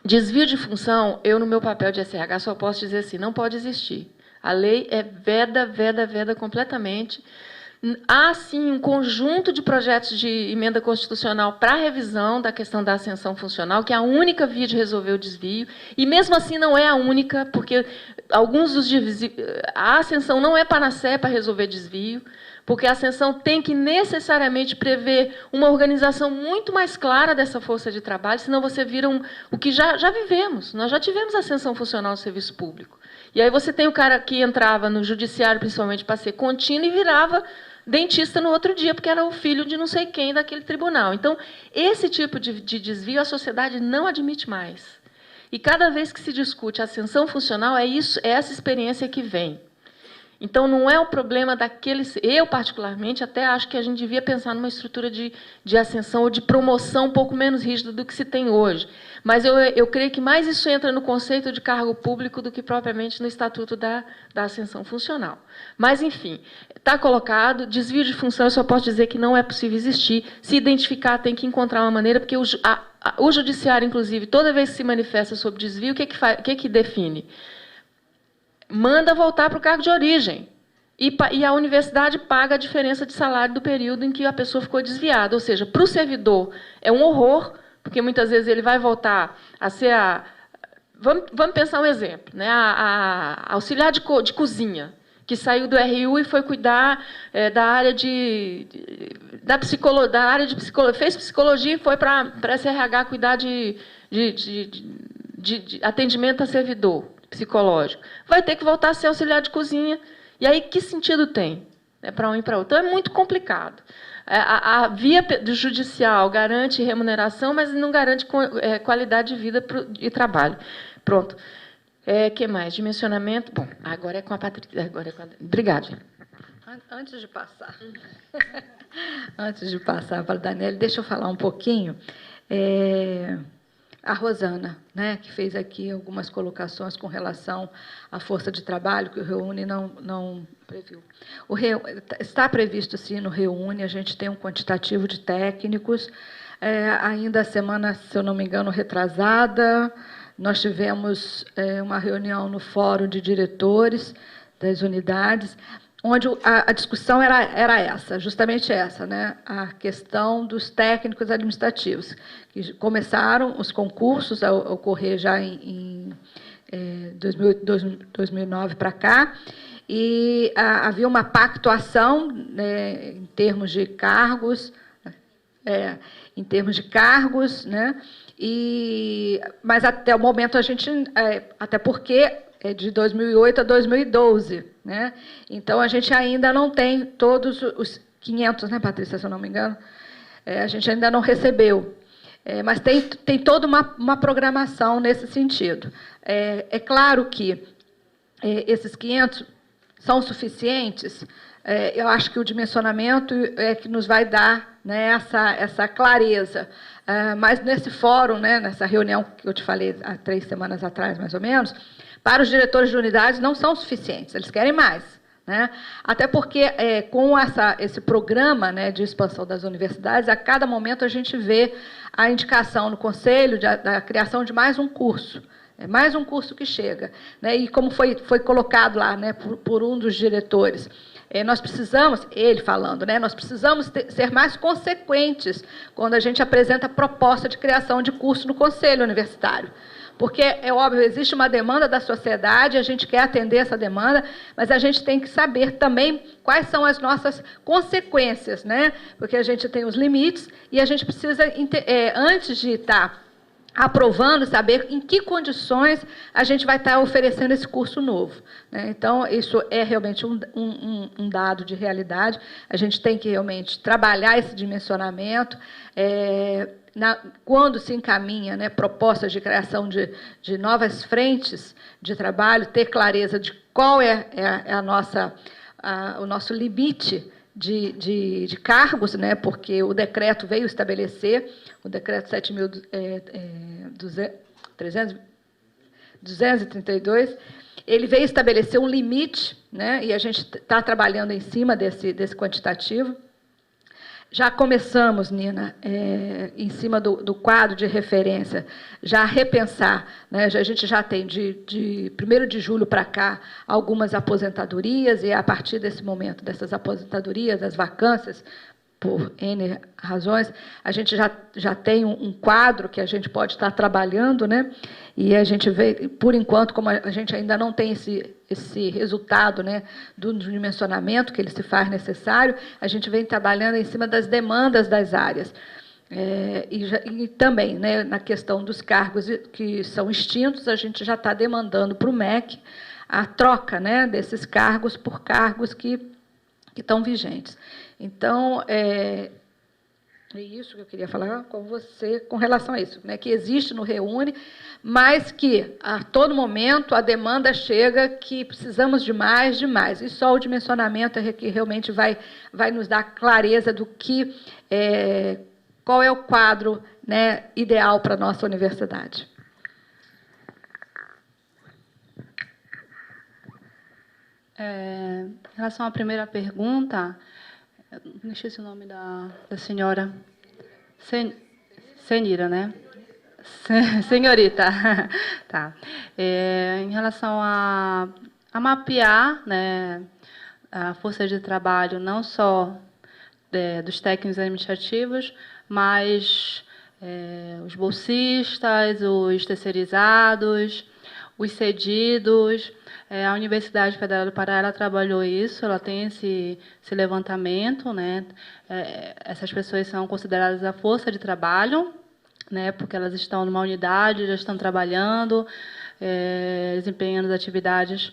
[SPEAKER 6] desvio de função, eu, no meu papel de SRH, só posso dizer assim, não pode existir. A lei veda completamente. Há, sim, um conjunto de projetos de emenda constitucional para revisão da questão da ascensão funcional, que é a única via de resolver o desvio, e, mesmo assim, não é a única, porque alguns dos desvios... A ascensão não é panaceia para resolver desvio, porque a ascensão tem que necessariamente prever uma organização muito mais clara dessa força de trabalho, senão você vira o que já vivemos. Nós já tivemos ascensão funcional no serviço público. E aí você tem o cara que entrava no judiciário, principalmente para ser contínuo, e virava dentista no outro dia, porque era o filho de não sei quem daquele tribunal. Então, esse tipo de desvio a sociedade não admite mais. E cada vez que se discute ascensão funcional, é essa experiência que vem. Então, não é o problema daqueles... Eu, particularmente, até acho que a gente devia pensar numa estrutura de ascensão ou de promoção um pouco menos rígida do que se tem hoje. Mas eu creio que mais isso entra no conceito de cargo público do que propriamente no Estatuto da Ascensão Funcional. Mas, enfim, está colocado. Desvio de função, eu só posso dizer que não é possível existir. Se identificar, tem que encontrar uma maneira, porque o Judiciário, inclusive, toda vez que se manifesta sobre desvio, o que que define? Manda voltar para o cargo de origem. E a universidade paga a diferença de salário do período em que a pessoa ficou desviada. Ou seja, para o servidor é um horror, porque muitas vezes ele vai voltar a ser Vamos pensar um exemplo, né? A auxiliar de cozinha, que saiu do RU e foi cuidar da área da área de psicologia, fez psicologia e foi para essa RH cuidar de atendimento a servidor psicológico. Vai ter que voltar a ser auxiliar de cozinha. E aí, que sentido tem? Para um e para outro. Então, é muito complicado. A via judicial garante remuneração, mas não garante qualidade de vida e trabalho. Pronto. Que mais? Dimensionamento. Bom, agora é com a Patrícia. Obrigada.
[SPEAKER 7] Antes de passar para a Daniela, deixa eu falar um pouquinho. A Rosana, né, que fez aqui algumas colocações com relação à força de trabalho, que o Reúne não previu. Está previsto, sim, no Reúne, a gente tem um quantitativo de técnicos. Ainda a semana, se eu não me engano, retrasada, nós tivemos uma reunião no Fórum de Diretores das Unidades, onde a discussão era essa, justamente essa, né? A questão dos técnicos administrativos, que começaram os concursos a ocorrer já em 2009 para cá, e havia uma pactuação, né, em termos de cargos, né? Mas até o momento a gente, até porque é de 2008 a 2012, né? Então a gente ainda não tem todos os 500, né, Patrícia, se eu não me engano, a gente ainda não recebeu, mas tem toda uma programação nesse sentido. É claro que esses 500 são suficientes. Eu acho que o dimensionamento é que nos vai dar, né, essa clareza. Mas nesse fórum, né, nessa reunião que eu te falei há 3 semanas atrás, mais ou menos, para os diretores de unidades não são suficientes, eles querem mais, né? Até porque, com esse programa, né, de expansão das universidades, a cada momento a gente vê a indicação no Conselho da criação de mais um curso. É mais um curso que chega, né? E como foi colocado lá, né, por um dos diretores, nós precisamos, ele falando, né, nós precisamos ser mais consequentes quando a gente apresenta a proposta de criação de curso no Conselho Universitário. Porque, é óbvio, existe uma demanda da sociedade, a gente quer atender essa demanda, mas a gente tem que saber também quais são as nossas consequências, né? Porque a gente tem os limites e a gente precisa, antes de estar aprovando, saber em que condições a gente vai estar oferecendo esse curso novo, né? Então, isso é realmente um dado de realidade. A gente tem que realmente trabalhar esse dimensionamento. Quando se encaminha, né, propostas de criação de novas frentes de trabalho, ter clareza de qual o nosso limite de cargos, né, porque o decreto veio estabelecer, o decreto 7.232, ele veio estabelecer um limite, né, e a gente está trabalhando em cima desse quantitativo. Já começamos, Nina, em cima do quadro de referência, já a repensar, né? A gente já tem, de 1º de julho para cá, algumas aposentadorias, e a partir desse momento, dessas aposentadorias, das vacâncias, por N razões, a gente já tem um quadro que a gente pode estar trabalhando, né? E a gente vê, por enquanto, como a gente ainda não tem esse resultado, né, do dimensionamento que ele se faz necessário, a gente vem trabalhando em cima das demandas das áreas. E também, né, na questão dos cargos que são extintos, a gente já está demandando para o MEC a troca, né, desses cargos por cargos que estão vigentes. Então, é isso que eu queria falar com você com relação a isso, né, que existe no Reúne, mas que, a todo momento, a demanda chega que precisamos de mais, e só o dimensionamento é que realmente vai nos dar clareza do que qual é o quadro, né, ideal para a nossa universidade.
[SPEAKER 1] Em relação à primeira pergunta, não esqueci o nome da senhora. Senira, né? Senhorita. Tá. Em relação a mapear, né, a força de trabalho, não só dos técnicos administrativos, mas os bolsistas, os terceirizados, os cedidos. A Universidade Federal do Pará ela trabalhou isso, ela tem esse levantamento, né? Essas pessoas são consideradas a força de trabalho, né? Porque elas estão numa unidade, já estão trabalhando, desempenhando as atividades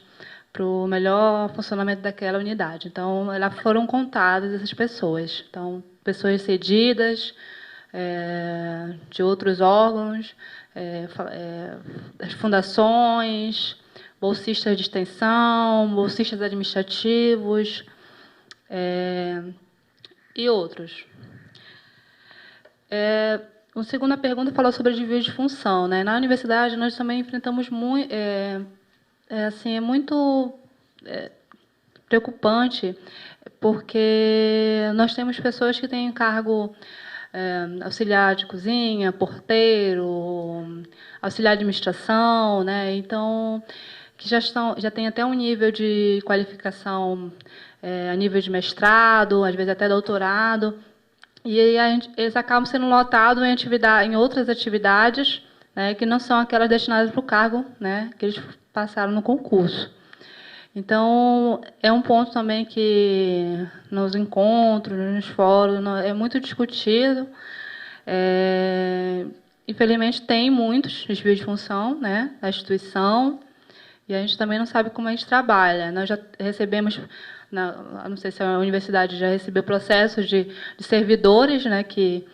[SPEAKER 1] para o melhor funcionamento daquela unidade. Então, elas foram contadas essas pessoas. Então, pessoas cedidas de outros órgãos, das fundações, bolsistas de extensão, bolsistas administrativos e outros. A segunda pergunta falou sobre a desvio de função, né? Na universidade, nós também enfrentamos muito... é muito preocupante, porque nós temos pessoas que têm cargo auxiliar de cozinha, porteiro, auxiliar de administração, né? Então, que já tem até um nível de qualificação a nível de mestrado, às vezes até doutorado, e aí eles acabam sendo lotados em outras atividades, né, que não são aquelas destinadas para o cargo, né, que eles passaram no concurso. Então, é um ponto também que nos encontros, nos fóruns, é muito discutido. Infelizmente, tem muitos desvios de função, né, na instituição, e a gente também não sabe como a gente trabalha. Nós já recebemos, não sei se a universidade já recebeu processos de servidores, né, que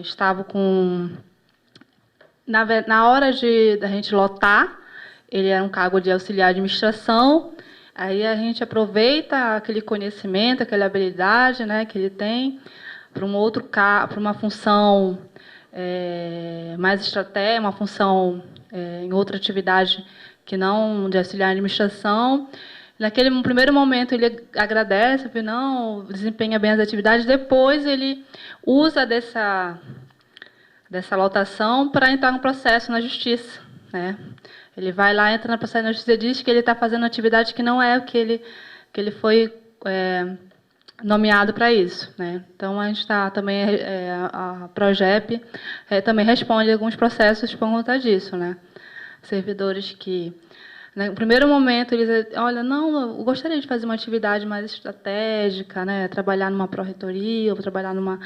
[SPEAKER 1] estavam com... Na hora da gente lotar, ele era um cargo de auxiliar de administração, aí a gente aproveita aquele conhecimento, aquela habilidade, né, que ele tem para uma função mais estratégica, uma função em outra atividade que não de auxiliar de administração. Naquele primeiro momento ele agradece, porque não desempenha bem as atividades, depois ele usa dessa lotação para entrar no processo na justiça, né? Ele vai lá, entra no processo na justiça e diz que ele está fazendo atividade que não é o que ele foi nomeado para isso, né? Então, a gente está também, a Progep também responde alguns processos por conta disso, né? Servidores que, no primeiro momento, eles dizem, olha, não, eu gostaria de fazer uma atividade mais estratégica, né? Trabalhar numa pró-reitoria, ou trabalhar numa...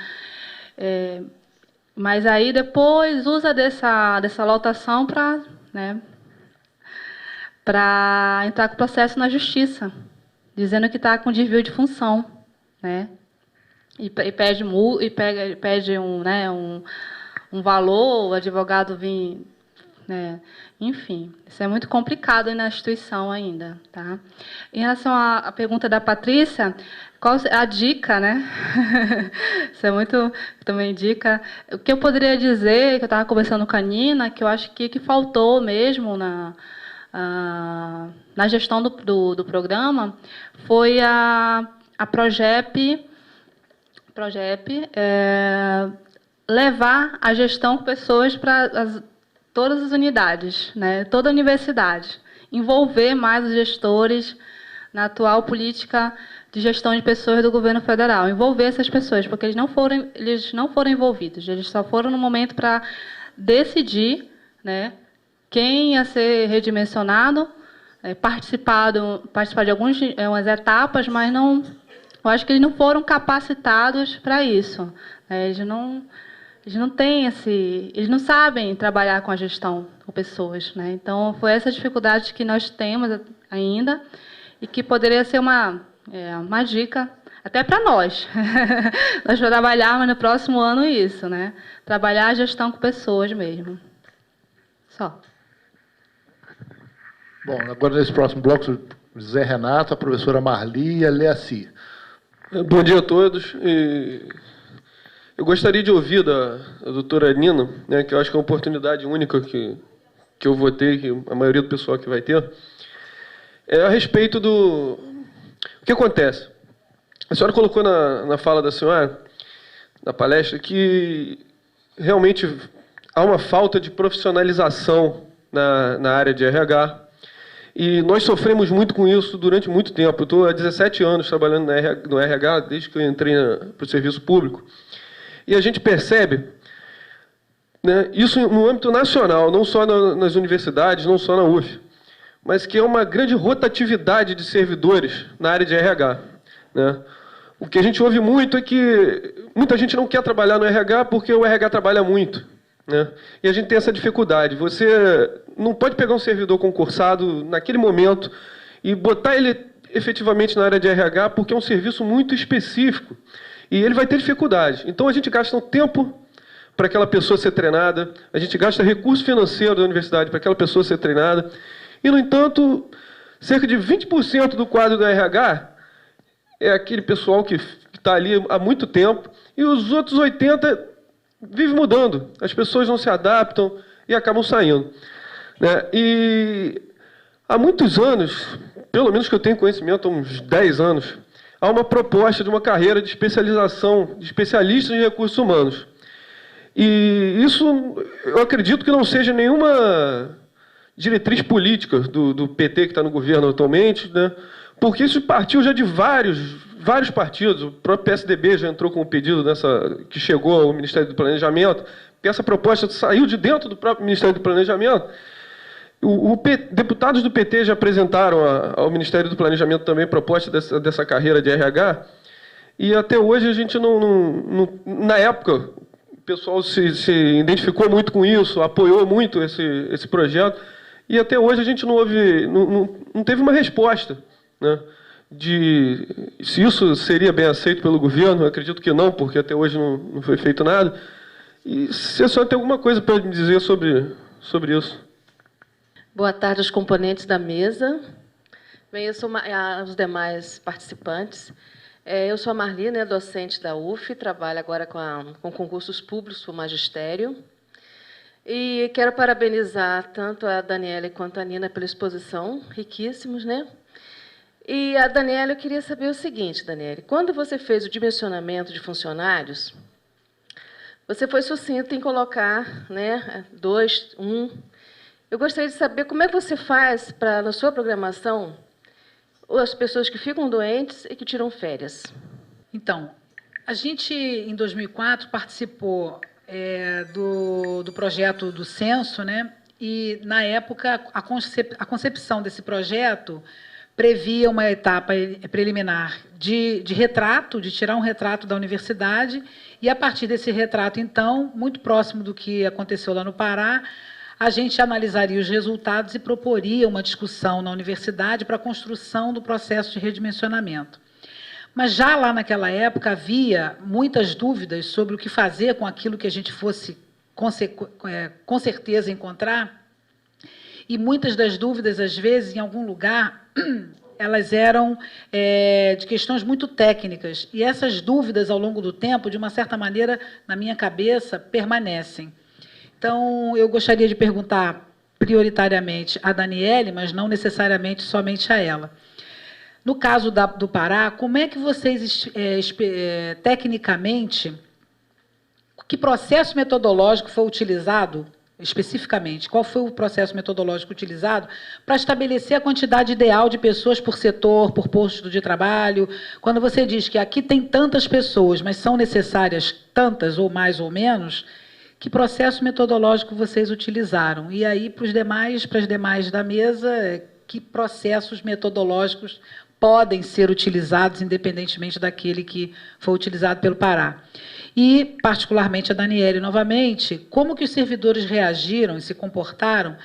[SPEAKER 1] mas aí, depois, usa dessa lotação para... né, para entrar com o processo na justiça, dizendo que está com desvio de função, né? E pede um valor, o advogado vir, né? Enfim, isso é muito complicado aí na instituição ainda, tá? Em relação à pergunta da Patrícia, qual a dica, né? Isso é muito também dica. O que eu poderia dizer, que eu estava conversando com a Nina, que eu acho que faltou mesmo na gestão do programa foi a Progep levar a gestão com pessoas para todas as unidades, né, toda a universidade, envolver mais os gestores na atual política de gestão de pessoas do governo federal, envolver essas pessoas, porque eles não foram envolvidos, eles só foram no momento para decidir, né, quem ia ser redimensionado, participar de algumas etapas, mas não, eu acho que eles não foram capacitados para isso. Eles não têm eles não sabem trabalhar com a gestão com pessoas, né? Então, foi essa dificuldade que nós temos ainda e que poderia ser uma dica até para nós. Nós trabalharmos no próximo ano isso, né? Trabalhar a gestão com pessoas mesmo. Só.
[SPEAKER 2] Bom, agora nesse próximo bloco, José Renato, a professora Marli e a Leaci.
[SPEAKER 8] Bom dia a todos. Eu gostaria de ouvir da doutora Nina, né, que eu acho que é uma oportunidade única que eu vou ter, que a maioria do pessoal que vai ter, a respeito do... O que acontece? A senhora colocou na fala da senhora, na palestra, que realmente há uma falta de profissionalização na área de RH, e nós sofremos muito com isso durante muito tempo. Eu estou há 17 anos trabalhando no RH, desde que eu entrei para o serviço público. E a gente percebe né, isso no âmbito nacional, não só nas universidades, não só na UF, mas que é uma grande rotatividade de servidores na área de RH. Né? O que a gente ouve muito é que muita gente não quer trabalhar no RH porque o RH trabalha muito. Né? E a gente tem essa dificuldade. Você não pode pegar um servidor concursado naquele momento e botar ele efetivamente na área de RH porque é um serviço muito específico. E ele vai ter dificuldade. Então, a gente gasta um tempo para aquela pessoa ser treinada, a gente gasta recurso financeiro da universidade para aquela pessoa ser treinada. E, no entanto, cerca de 20% do quadro do RH é aquele pessoal que está ali há muito tempo, e os outros 80% vivem mudando. As pessoas não se adaptam e acabam saindo. Né? E há muitos anos, pelo menos que eu tenho conhecimento, há uns 10 anos, há uma proposta de uma carreira de especialização, de especialistas em recursos humanos. E isso, eu acredito que não seja nenhuma diretriz política do PT que está no governo atualmente, né? Porque isso partiu já de vários partidos. O próprio PSDB já entrou com um pedido que chegou ao Ministério do Planejamento, que essa proposta saiu de dentro do próprio Ministério do Planejamento. Deputados do PT já apresentaram ao Ministério do Planejamento também proposta dessa carreira de RH, e até hoje a gente não na época, o pessoal se identificou muito com isso, apoiou muito esse projeto, e até hoje a gente não teve uma resposta, né, de se isso seria bem aceito pelo governo. Eu acredito que não, porque até hoje não foi feito nada. E se a senhora tem alguma coisa para me dizer sobre isso.
[SPEAKER 5] Boa tarde aos componentes da mesa. Bem, eu sou aos demais participantes. Eu sou a Marli, né, docente da UF, trabalho agora com concursos públicos para o magistério. E quero parabenizar tanto a Daniela quanto a Nina pela exposição, riquíssimos, né? E a Daniela, eu queria saber o seguinte, Daniela, quando você fez o dimensionamento de funcionários, você foi sucinta em colocar, né, 2, 1. Eu gostaria de saber como é que você faz para, na sua programação, as pessoas que ficam doentes e que tiram férias.
[SPEAKER 7] Então, a gente, em 2004, participou do projeto do censo, né? E, na época, a concepção desse projeto previa uma etapa preliminar de retrato, de tirar um retrato da universidade, e, a partir desse retrato, então, muito próximo do que aconteceu lá no Pará, a gente analisaria os resultados e proporia uma discussão na universidade para a construção do processo de redimensionamento. Mas já lá naquela época havia muitas dúvidas sobre o que fazer com aquilo que a gente fosse com certeza encontrar, e muitas das dúvidas, às vezes, em algum lugar, elas eram de questões muito técnicas, e essas dúvidas, ao longo do tempo, de uma certa maneira, na minha cabeça, permanecem. Então, eu gostaria de perguntar prioritariamente a Daniele, mas não necessariamente somente a ela. No caso do Pará, como é que vocês, tecnicamente, que processo metodológico foi utilizado, especificamente? Qual foi o processo metodológico utilizado para estabelecer a quantidade ideal de pessoas por setor, por posto de trabalho? Quando você diz que aqui tem tantas pessoas, mas são necessárias tantas, ou mais ou menos, que processo metodológico vocês utilizaram? E aí, para as demais da mesa, que processos metodológicos podem ser utilizados, independentemente daquele que foi utilizado pelo Pará? E, particularmente, a Daniele, novamente, como que os servidores reagiram e se comportaram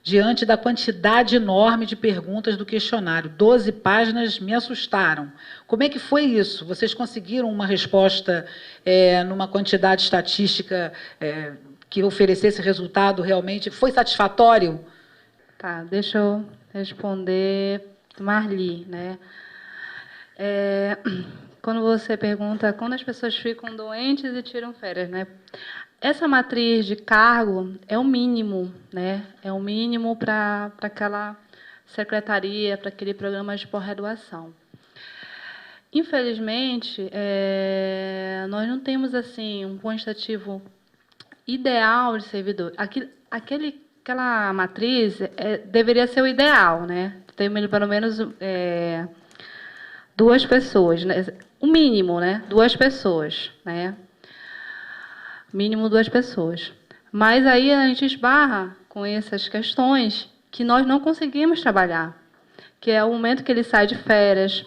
[SPEAKER 7] diante da quantidade enorme de perguntas do questionário? 12 páginas me assustaram. Como é que foi isso? Vocês conseguiram uma resposta numa quantidade estatística que oferecesse resultado realmente? Foi satisfatório?
[SPEAKER 1] Tá, deixa eu responder, Marli, né? Quando você pergunta quando as pessoas ficam doentes e tiram férias, né? Essa matriz de cargo é o mínimo, né? É o mínimo para aquela secretaria, para aquele programa de pós-graduação. Infelizmente, nós não temos assim um quantitativo ideal de servidor. Aquela matriz deveria ser o ideal, né? Tem pelo menos 2 pessoas, né? O mínimo, né? 2 pessoas, né? Mínimo 2 pessoas. Mas aí a gente esbarra com essas questões que nós não conseguimos trabalhar, que é o momento que ele sai de férias.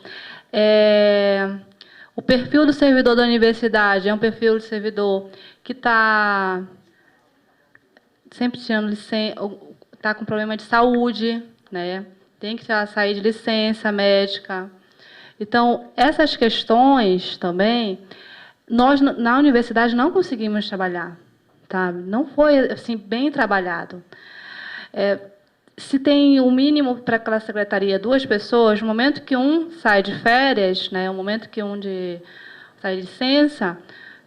[SPEAKER 1] O perfil do servidor da universidade é um perfil de servidor que está sempre tirando licença, está com problema de saúde, né? Tem que sair de licença médica. Então, essas questões também, nós, na universidade, não conseguimos trabalhar. Tá? Não foi assim, bem trabalhado. Se tem o mínimo para aquela secretaria 2 pessoas, no momento que um sai de férias, né, no momento que sai de licença,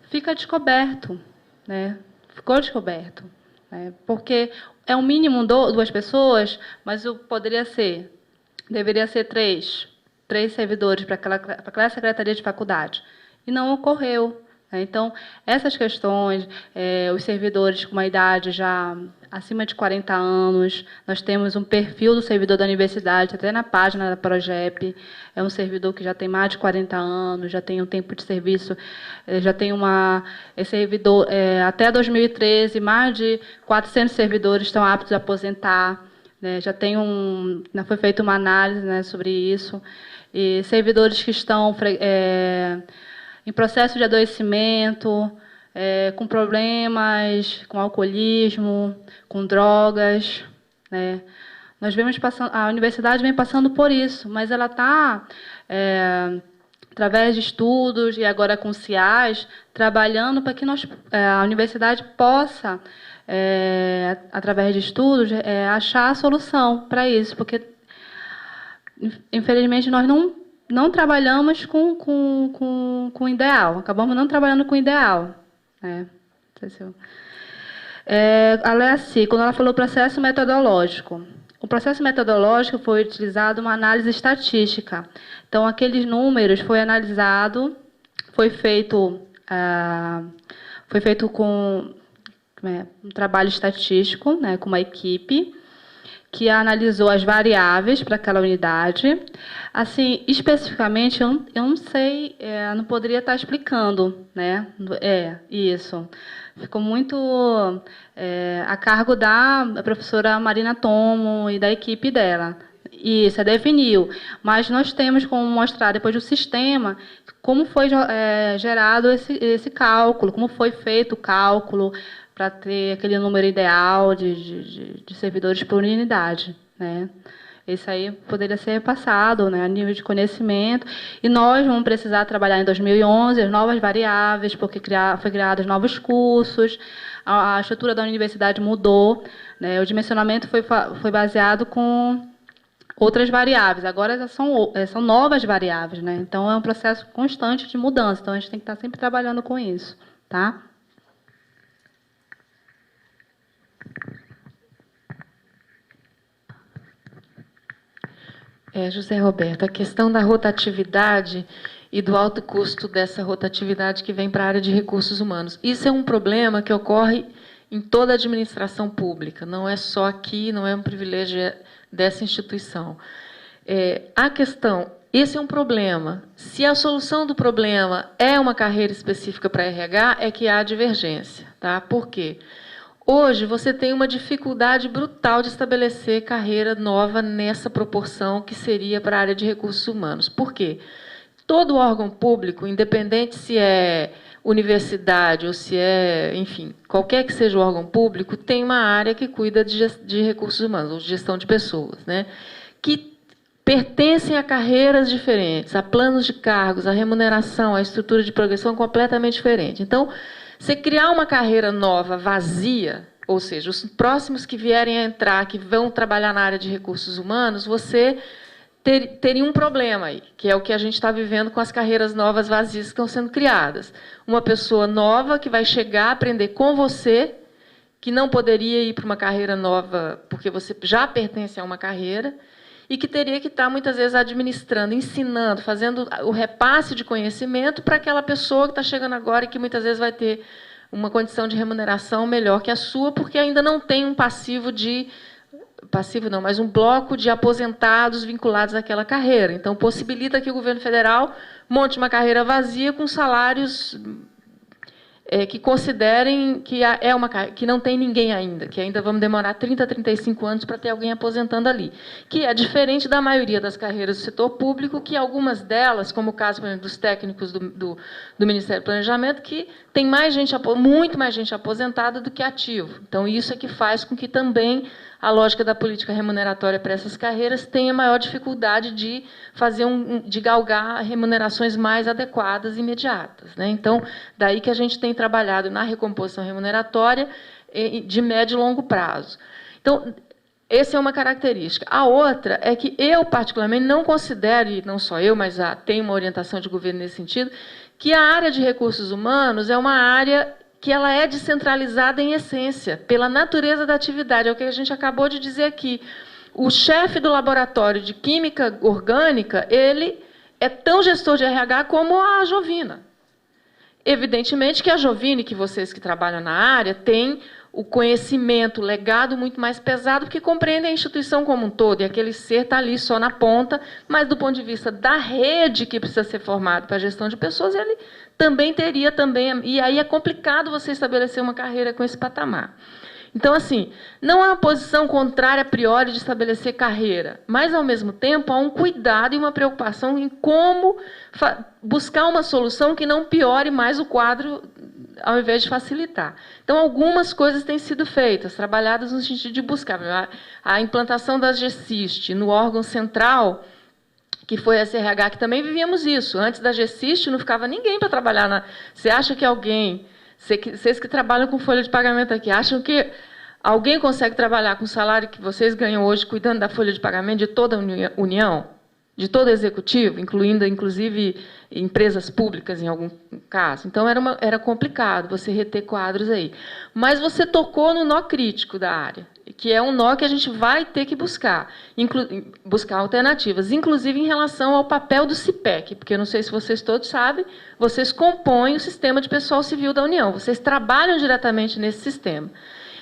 [SPEAKER 1] fica descoberto. Né? Ficou descoberto. Né? Porque é o mínimo 2 pessoas, mas deveria ser 3 servidores para aquela secretaria de faculdade. E não ocorreu. Né? Então, essas questões, os servidores com uma idade já acima de 40 anos, nós temos um perfil do servidor da universidade, até na página da Progep, é um servidor que já tem mais de 40 anos, já tem um tempo de serviço, já tem servidor, até 2013, mais de 400 servidores estão aptos a aposentar, né? Já foi feita uma análise, né, sobre isso, e servidores que estão em processo de adoecimento, com problemas, com alcoolismo, com drogas. Né? A universidade vem passando por isso, mas ela está, através de estudos e agora com CIAs, trabalhando para que a universidade possa, através de estudos, achar a solução para isso, porque, infelizmente, nós não trabalhamos com o ideal, acabamos não trabalhando com o ideal. A Leaci, quando ela falou processo metodológico, o processo metodológico foi utilizado uma análise estatística. Então, aqueles números foi analisado, foi feito com um trabalho estatístico, né, com uma equipe, que analisou as variáveis para aquela unidade. Assim, especificamente, eu não sei, não poderia estar explicando, né? Isso. Ficou muito a cargo da professora Marina Tomo e da equipe dela. Isso, definiu. Mas nós temos como mostrar, depois do sistema, como foi gerado esse cálculo, como foi feito o cálculo, para ter aquele número ideal de servidores por unidade. Né? Isso aí poderia ser passado, né, a nível de conhecimento. E nós vamos precisar trabalhar em 2011 as novas variáveis, porque foi criados novos cursos, a estrutura da universidade mudou, né, o dimensionamento foi baseado com outras variáveis. Agora já são novas variáveis. Né? Então, é um processo constante de mudança. Então, a gente tem que estar sempre trabalhando com isso. Tá?
[SPEAKER 6] José Roberto, a questão da rotatividade e do alto custo dessa rotatividade que vem para a área de recursos humanos. Isso é um problema que ocorre em toda a administração pública, não é só aqui, não é um privilégio dessa instituição. A questão, esse é um problema. Se a solução do problema é uma carreira específica para RH, é que há divergência. Tá? Por quê? Hoje, você tem uma dificuldade brutal de estabelecer carreira nova nessa proporção que seria para a área de recursos humanos. Por quê? Todo órgão público, independente se é universidade ou se enfim, qualquer que seja o órgão público, tem uma área que cuida de recursos humanos, ou de gestão de pessoas, né? Que pertencem a carreiras diferentes, a planos de cargos, a remuneração, a estrutura de progressão completamente diferente. Então, você criar uma carreira nova, vazia, ou seja, os próximos que vierem a entrar, que vão trabalhar na área de recursos humanos, você teria um problema aí, que é o que a gente está vivendo com as carreiras novas vazias que estão sendo criadas. Uma pessoa nova que vai chegar, aprender com você, que não poderia ir para uma carreira nova, porque você já pertence a uma carreira, e que teria que estar, muitas vezes, administrando, ensinando, fazendo o repasse de conhecimento para aquela pessoa que está chegando agora e que, muitas vezes, vai ter uma condição de remuneração melhor que a sua, porque ainda não tem um passivo não, mas um bloco de aposentados vinculados àquela carreira. Então, possibilita que o governo federal monte uma carreira vazia com salários que considerem que não tem ninguém ainda, que ainda vamos demorar 30, 35 anos para ter alguém aposentando ali, que é diferente da maioria das carreiras do setor público, que algumas delas, como o caso, por exemplo, dos técnicos do Ministério do Planejamento, que tem muito mais gente aposentada do que ativo. Então, isso é que faz com que também a lógica da política remuneratória para essas carreiras tenha maior dificuldade de de galgar remunerações mais adequadas e imediatas, né? Então, daí que a gente tem trabalhado na recomposição remuneratória de médio e longo prazo. Então, essa é uma característica. A outra é que eu, particularmente, não considero, e não só eu, mas tem uma orientação de governo nesse sentido, que a área de recursos humanos é uma área que ela é descentralizada em essência, pela natureza da atividade. É o que a gente acabou de dizer aqui. O chefe do laboratório de química orgânica, ele é tão gestor de RH como a Jovina. Evidentemente que a Jovina, que vocês que trabalham na área, têm o conhecimento, o legado muito mais pesado, porque compreendem a instituição como um todo, e aquele ser está ali só na ponta, mas do ponto de vista da rede que precisa ser formado para a gestão de pessoas, ele também teria, e aí é complicado você estabelecer uma carreira com esse patamar. Então, assim, não há uma posição contrária a priori de estabelecer carreira, mas, ao mesmo tempo, há um cuidado e uma preocupação em como buscar uma solução que não piore mais o quadro, ao invés de facilitar. Então, algumas coisas têm sido feitas, trabalhadas no sentido de buscar. A implantação da GSIST no órgão central, que foi a SRH, que também vivíamos isso. Antes da GSIST, não ficava ninguém para trabalhar na... Você acha que alguém... Vocês que trabalham com folha de pagamento aqui, acham que alguém consegue trabalhar com o salário que vocês ganham hoje, cuidando da folha de pagamento de toda a União, de todo o Executivo, incluindo, inclusive, empresas públicas, em algum caso? Então, era complicado você reter quadros aí. Mas você tocou no nó crítico da área, que é um nó que a gente vai ter que buscar alternativas, inclusive em relação ao papel do CIPEC, porque, não sei se vocês todos sabem, vocês compõem o sistema de pessoal civil da União, vocês trabalham diretamente nesse sistema.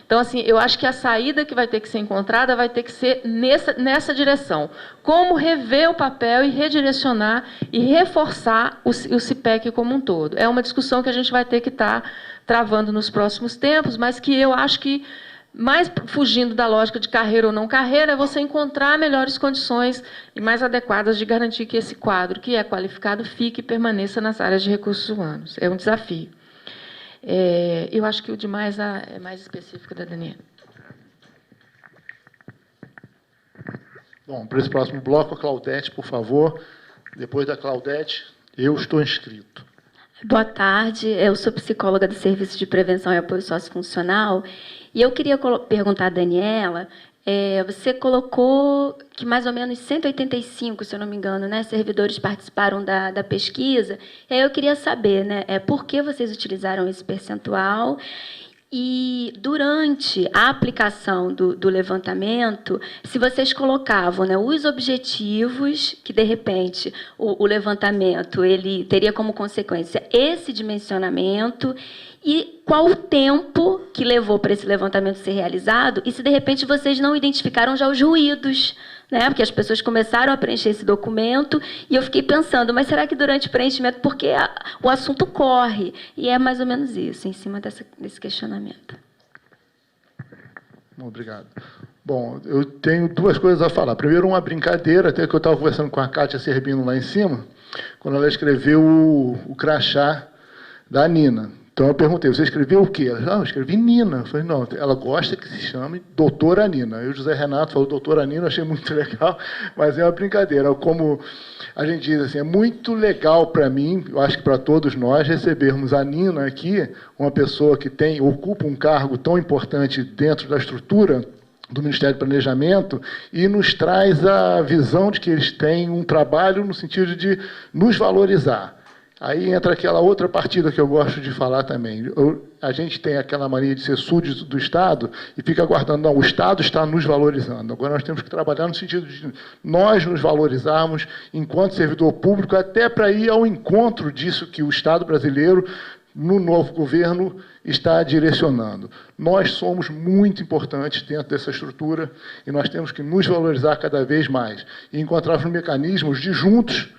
[SPEAKER 6] Então, assim, eu acho que a saída que vai ter que ser encontrada vai ter que ser nessa direção. Como rever o papel e redirecionar e reforçar o CIPEC como um todo. É uma discussão que a gente vai ter que estar travando nos próximos tempos, mas que eu acho que, mais fugindo da lógica de carreira ou não carreira, é você encontrar melhores condições e mais adequadas de garantir que esse quadro, que é qualificado, fique e permaneça nas áreas de recursos humanos. É um desafio. Eu acho que o demais é mais específico da Daniela.
[SPEAKER 2] Bom, para esse próximo bloco, a Claudete, por favor. Depois da Claudete, eu estou inscrito.
[SPEAKER 9] Boa tarde, eu sou psicóloga do Serviço de Prevenção e Apoio Sociofuncional, e eu queria perguntar à Daniela, você colocou que mais ou menos 185, se eu não me engano, né, servidores participaram da pesquisa, e aí eu queria saber, né, por que vocês utilizaram esse percentual. E, durante a aplicação do levantamento, se vocês colocavam, né, os objetivos, que, de repente, o levantamento ele teria como consequência esse dimensionamento, e qual o tempo que levou para esse levantamento ser realizado, e se, de repente, vocês não identificaram já os ruídos, né? Porque as pessoas começaram a preencher esse documento, e eu fiquei pensando, mas será que durante o preenchimento, porque o assunto corre? E é mais ou menos isso, em cima desse questionamento.
[SPEAKER 2] Obrigado. Bom, eu tenho duas coisas a falar. Primeiro, uma brincadeira, até que eu estava conversando com a Kátia Serbino lá em cima, quando ela escreveu o crachá da Nina. Então, eu perguntei, você escreveu o quê? Ela, eu escrevi Nina. Eu falei, não, ela gosta que se chame doutora Nina. Aí o José Renato falou doutora Nina, eu achei muito legal, mas é uma brincadeira. Como a gente diz assim, é muito legal para mim, eu acho que para todos nós, recebermos a Nina aqui, uma pessoa que ocupa um cargo tão importante dentro da estrutura do Ministério do Planejamento, e nos traz a visão de que eles têm um trabalho no sentido de nos valorizar. Aí entra aquela outra partida que eu gosto de falar também. A gente tem aquela mania de ser súdito do Estado e fica aguardando, não, o Estado está nos valorizando. Agora nós temos que trabalhar no sentido de nós nos valorizarmos enquanto servidor público, até para ir ao encontro disso que o Estado brasileiro, no novo governo, está direcionando. Nós somos muito importantes dentro dessa estrutura e nós temos que nos valorizar cada vez mais e encontrar os mecanismos de juntos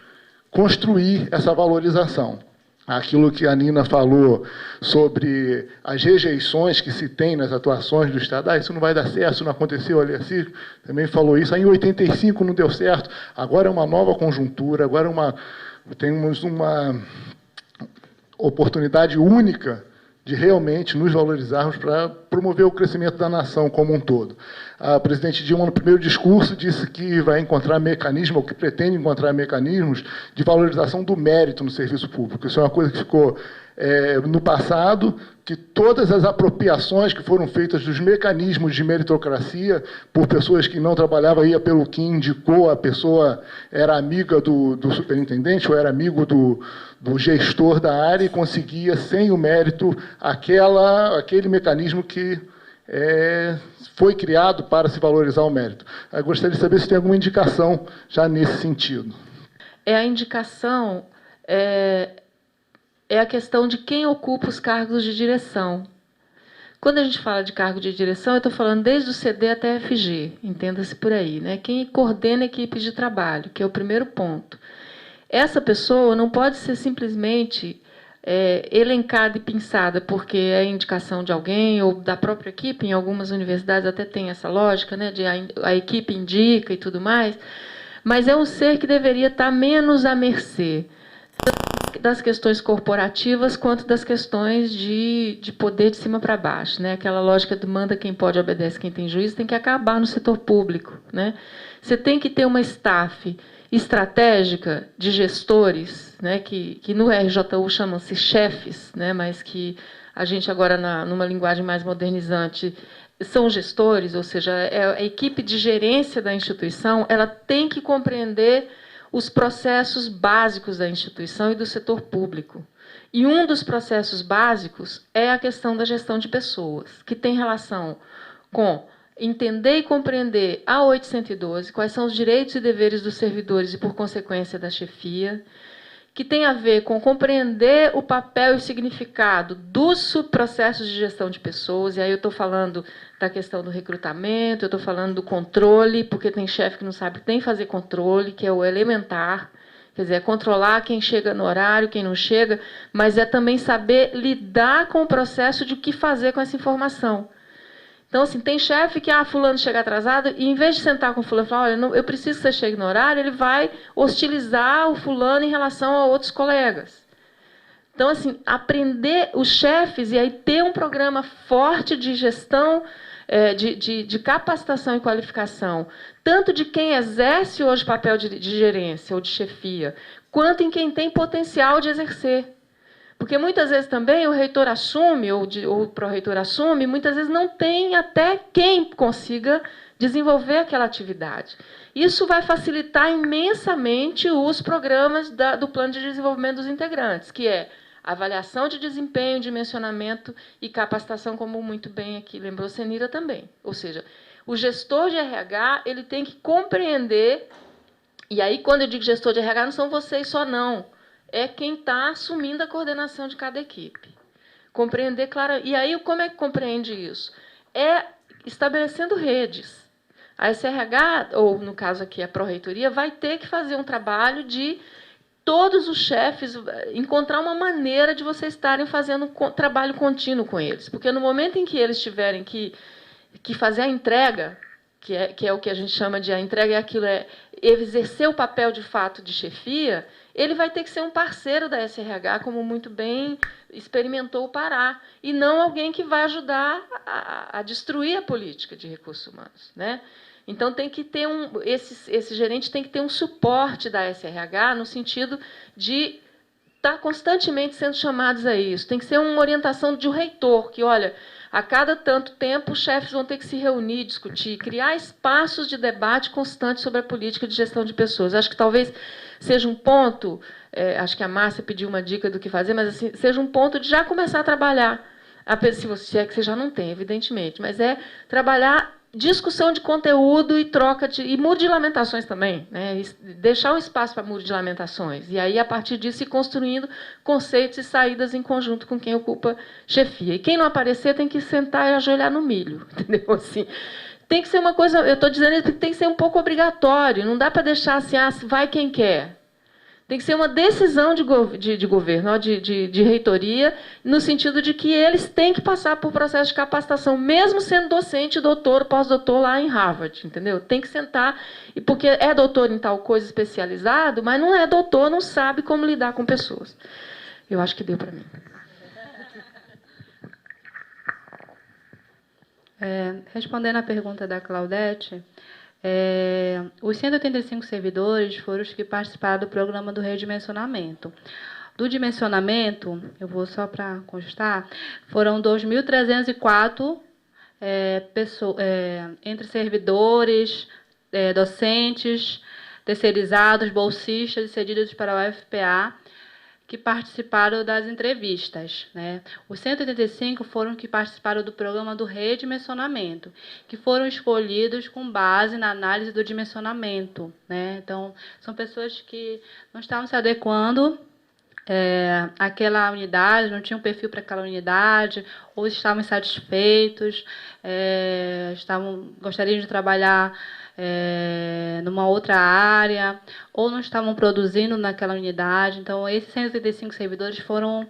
[SPEAKER 2] construir essa valorização. aquilo que a Nina falou sobre as rejeições que se tem nas atuações do Estado, isso não vai dar certo, isso não aconteceu ali assim, também falou isso. Aí em 85 não deu certo, agora é uma nova conjuntura, agora temos uma oportunidade única de realmente nos valorizarmos para promover o crescimento da nação como um todo. A presidente Dilma, no primeiro discurso, disse que vai encontrar mecanismos, ou que pretende encontrar mecanismos de valorização do mérito no serviço público. Isso é uma coisa que ficou no passado, que todas as apropriações que foram feitas dos mecanismos de meritocracia por pessoas que não trabalhavam, ia pelo que indicou, a pessoa era amiga do superintendente ou era amigo do gestor da área e conseguia, sem o mérito, aquele mecanismo que foi criado para se valorizar o mérito. Eu gostaria de saber se tem alguma indicação já nesse sentido.
[SPEAKER 6] A indicação é a questão de quem ocupa os cargos de direção. Quando a gente fala de cargo de direção, eu estou falando desde o CD até a FG, entenda-se por aí, né? Quem coordena equipes de trabalho, que é o primeiro ponto. Essa pessoa não pode ser simplesmente elencada e pensada porque é indicação de alguém ou da própria equipe. Em algumas universidades até tem essa lógica, né, de a equipe indica e tudo mais, mas é um ser que deveria estar menos à mercê das questões corporativas quanto das questões de poder de cima para baixo, né? Aquela lógica do manda quem pode, obedece quem tem juízo, tem que acabar no setor público, né? Você tem que ter uma staff estratégica de gestores, né, que no RJU chamam-se chefes, né, mas que a gente agora, numa linguagem mais modernizante, são gestores, ou seja, a equipe de gerência da instituição, ela tem que compreender os processos básicos da instituição e do setor público. E um dos processos básicos é a questão da gestão de pessoas, que tem relação com entender e compreender a 812, quais são os direitos e deveres dos servidores e, por consequência, da chefia, que tem a ver com compreender o papel e o significado dos subprocessos de gestão de pessoas, e aí eu estou falando da questão do recrutamento, eu estou falando do controle, porque tem chefe que não sabe que tem que fazer controle, que é o elementar, quer dizer, é controlar quem chega no horário, quem não chega, mas é também saber lidar com o processo de o que fazer com essa informação. Então, assim, tem chefe que, fulano chega atrasado, e em vez de sentar com o fulano e falar, olha, eu preciso que você chegue no horário, ele vai hostilizar o fulano em relação a outros colegas. Então, assim, aprender os chefes e aí ter um programa forte de gestão, de capacitação e qualificação, tanto de quem exerce hoje papel de gerência ou de chefia, quanto em quem tem potencial de exercer. Porque muitas vezes também o reitor assume, ou o pró-reitor assume, muitas vezes não tem até quem consiga desenvolver aquela atividade. Isso vai facilitar imensamente os programas do Plano de Desenvolvimento dos Integrantes, que é avaliação de desempenho, dimensionamento e capacitação, como muito bem aqui lembrou Senira também. Ou seja, o gestor de RH ele tem que compreender, e aí quando eu digo gestor de RH, não são vocês só não, é quem está assumindo a coordenação de cada equipe. Compreender claro. E aí, como é que compreende isso? É estabelecendo redes. A SRH, ou no caso aqui a Pró-Reitoria, vai ter que fazer um trabalho de todos os chefes, encontrar uma maneira de vocês estarem fazendo um trabalho contínuo com eles. Porque no momento em que eles tiverem que fazer a entrega, que é o que a gente chama de a entrega, exercer o papel de fato de chefia, ele vai ter que ser um parceiro da SRH, como muito bem experimentou o Pará, e não alguém que vai ajudar a destruir a política de recursos humanos, né? Então, tem que ter esse gerente tem que ter um suporte da SRH no sentido de estar constantemente sendo chamados a isso. Tem que ser uma orientação de um reitor, que, olha, a cada tanto tempo, os chefes vão ter que se reunir, discutir, criar espaços de debate constante sobre a política de gestão de pessoas. Acho que talvez seja um ponto, acho que a Márcia pediu uma dica do que fazer, mas assim, seja um ponto de já começar a trabalhar, se é que você já não tem, evidentemente, mas trabalhar discussão de conteúdo e troca e muro de lamentações também, né? Deixar um espaço para muro de lamentações, e aí, a partir disso, ir construindo conceitos e saídas em conjunto com quem ocupa chefia. E quem não aparecer tem que sentar e ajoelhar no milho, entendeu? Assim, tem que ser uma coisa, eu estou dizendo que tem que ser um pouco obrigatório, não dá para deixar assim, vai quem quer. Tem que ser uma decisão de governo, de reitoria, no sentido de que eles têm que passar por processo de capacitação, mesmo sendo docente, doutor, pós-doutor lá em Harvard, entendeu? Tem que sentar, e porque é doutor em tal coisa especializado, mas não é doutor, não sabe como lidar com pessoas. Eu acho que deu para mim.
[SPEAKER 1] Respondendo à pergunta da Claudete, os 185 servidores foram os que participaram do programa do redimensionamento. Do dimensionamento, eu vou só para constar, foram 2.304 pessoas, entre servidores, docentes, terceirizados, bolsistas e cedidos para a UFPA, que participaram das entrevistas, né? Os 185 foram que participaram do programa do redimensionamento, que foram escolhidos com base na análise do dimensionamento, né? Então, são pessoas que não estavam se adequando àquela unidade, não tinham perfil para aquela unidade, ou estavam insatisfeitos, gostariam de trabalhar numa outra área, ou não estavam produzindo naquela unidade. Então, esses 185 servidores foram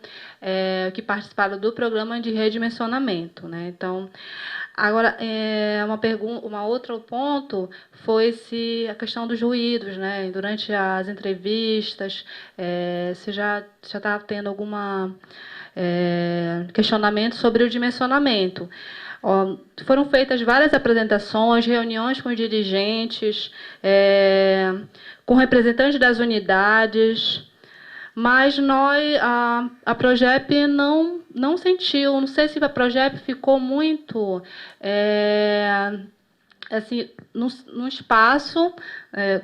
[SPEAKER 1] que participaram do programa de redimensionamento, né? Então, agora, outro ponto foi a questão dos ruídos, né? Durante as entrevistas, se já está tendo algum questionamento sobre o dimensionamento. Foram feitas várias apresentações, reuniões com os dirigentes, com representantes das unidades, mas a Progep não sentiu, não sei se a Progep ficou muito assim, num espaço,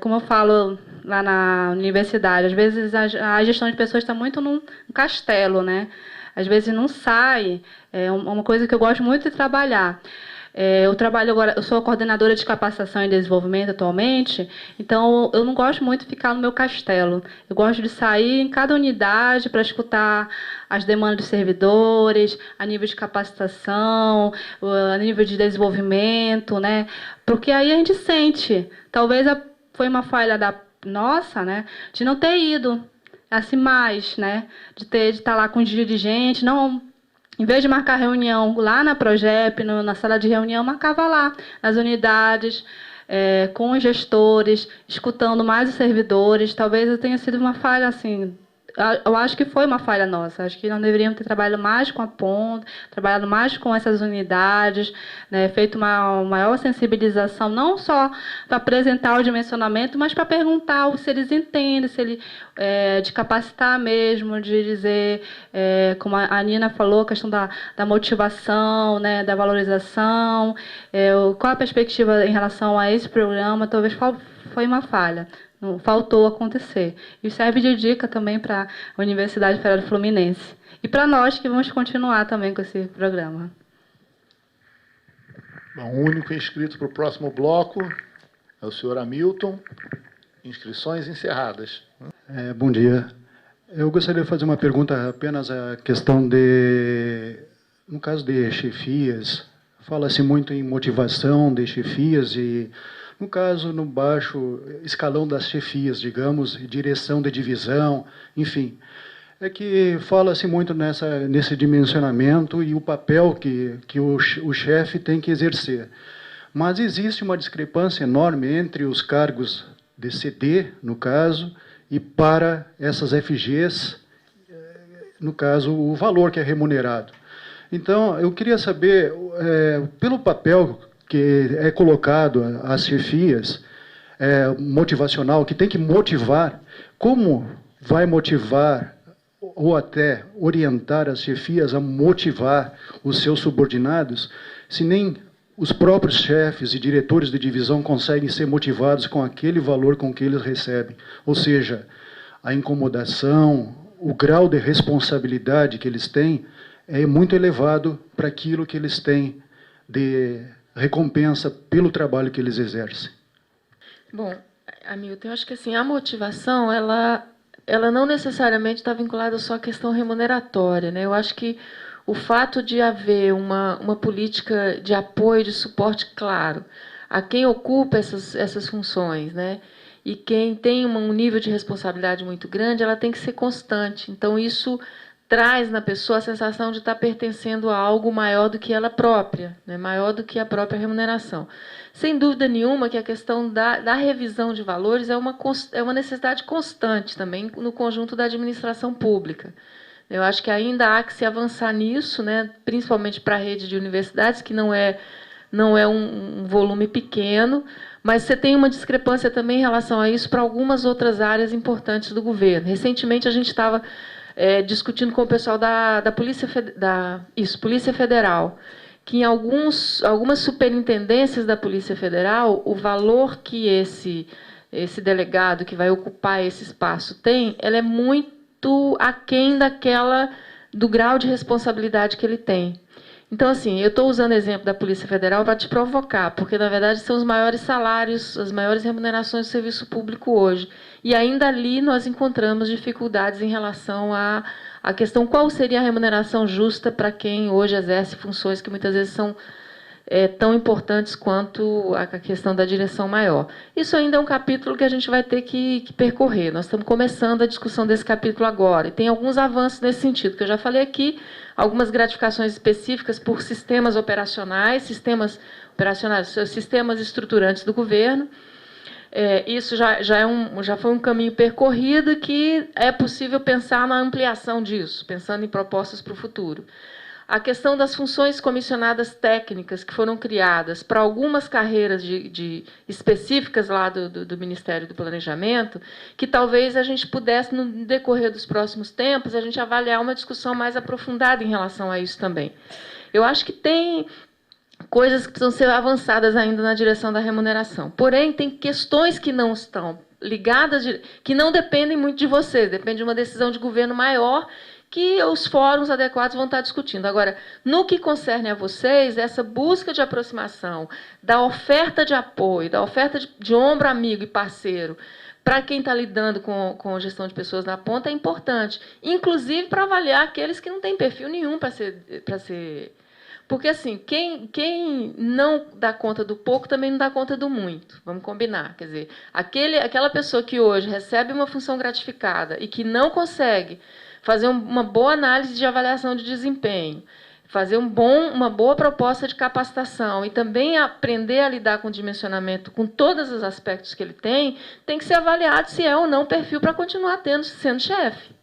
[SPEAKER 1] como eu falo lá na universidade, às vezes a gestão de pessoas está muito num castelo, né? Às vezes não sai, é uma coisa que eu gosto muito de trabalhar. Eu trabalho agora, eu sou coordenadora de capacitação e desenvolvimento atualmente, então eu não gosto muito de ficar no meu castelo. Eu gosto de sair em cada unidade para escutar as demandas dos servidores, a nível de capacitação, a nível de desenvolvimento, né? Porque aí a gente sente, talvez foi uma falha nossa, né, de não ter ido assim mais, né, de estar lá com os dirigentes, não, em vez de marcar reunião lá na Progep, na sala de reunião, marcava lá, nas unidades, com os gestores, escutando mais os servidores. Talvez tenha sido uma falha, assim, eu acho que foi uma falha nossa. Acho que nós deveríamos ter trabalhado mais com a ponta, trabalhado mais com essas unidades, né, feito uma maior sensibilização, não só para apresentar o dimensionamento, mas para perguntar se eles entendem, se ele de capacitar mesmo, de dizer, como a Nina falou, a questão da motivação, né, da valorização, qual a perspectiva em relação a esse programa. Talvez foi uma falha. Não, faltou acontecer. E serve de dica também para a Universidade Federal Fluminense. E para nós que vamos continuar também com esse programa.
[SPEAKER 2] Bom, o único inscrito para o próximo bloco é o senhor Hamilton. Inscrições encerradas.
[SPEAKER 10] Bom dia. Eu gostaria de fazer uma pergunta apenas a questão no caso de chefias, fala-se muito em motivação de chefias e, no caso, no baixo escalão das chefias, digamos, direção de divisão, enfim. É que fala-se muito nesse dimensionamento e o papel que o chefe tem que exercer. Mas existe uma discrepância enorme entre os cargos de CD, no caso, e para essas FGs, no caso, o valor que é remunerado. Então, eu queria saber, pelo papel que é colocado às chefias, motivacional, que tem que motivar, como vai motivar ou até orientar as chefias a motivar os seus subordinados, se nem os próprios chefes e diretores de divisão conseguem ser motivados com aquele valor com que eles recebem. Ou seja, a incomodação, o grau de responsabilidade que eles têm é muito elevado para aquilo que eles têm de recompensa pelo trabalho que eles exercem.
[SPEAKER 6] Bom, Hamilton, eu acho que assim, a motivação, ela não necessariamente está vinculada só à questão remuneratória, né? Eu acho que o fato de haver uma política de apoio, de suporte claro a quem ocupa essas funções, né, e quem tem um nível de responsabilidade muito grande, ela tem que ser constante. Então, isso traz na pessoa a sensação de estar pertencendo a algo maior do que ela própria, né? Maior do que a própria remuneração. Sem dúvida nenhuma que a questão da revisão de valores é uma necessidade constante também no conjunto da administração pública. Eu acho que ainda há que se avançar nisso, né? Principalmente para a rede de universidades, que não é um volume pequeno, mas você tem uma discrepância também em relação a isso para algumas outras áreas importantes do governo. Recentemente, a gente estava discutindo com o pessoal da Polícia Federal, que em algumas superintendências da Polícia Federal, o valor que esse delegado que vai ocupar esse espaço tem, ela é muito aquém do grau de responsabilidade que ele tem. Então, assim, eu estou usando o exemplo da Polícia Federal para te provocar, porque, na verdade, são os maiores salários, as maiores remunerações do serviço público hoje. E ainda ali nós encontramos dificuldades em relação à questão qual seria a remuneração justa para quem hoje exerce funções que muitas vezes são tão importantes quanto a questão da direção maior. Isso ainda é um capítulo que a gente vai ter que percorrer. Nós estamos começando a discussão desse capítulo agora, e tem alguns avanços nesse sentido, que eu já falei aqui, algumas gratificações específicas por sistemas sistemas estruturantes do governo. Isso já foi um caminho percorrido, que é possível pensar na ampliação disso, pensando em propostas para o futuro. A questão das funções comissionadas técnicas que foram criadas para algumas carreiras específicas lá do Ministério do Planejamento, que talvez a gente pudesse, no decorrer dos próximos tempos, a gente avaliar uma discussão mais aprofundada em relação a isso também. Eu acho que tem coisas que precisam ser avançadas ainda na direção da remuneração. Porém, tem questões que não estão ligadas, que não dependem muito de vocês, depende de uma decisão de governo maior, que os fóruns adequados vão estar discutindo. Agora, no que concerne a vocês, essa busca de aproximação, da oferta de apoio, da oferta de ombro amigo e parceiro, para quem está lidando com gestão de pessoas na ponta, é importante. Inclusive para avaliar aqueles que não têm perfil nenhum para ser... Porque, assim, quem não dá conta do pouco também não dá conta do muito. Vamos combinar. Quer dizer, aquela pessoa que hoje recebe uma função gratificada e que não consegue fazer uma boa análise de avaliação de desempenho, fazer uma boa proposta de capacitação e também aprender a lidar com o dimensionamento, com todos os aspectos que ele tem que ser avaliado se é ou não perfil para continuar sendo chefe.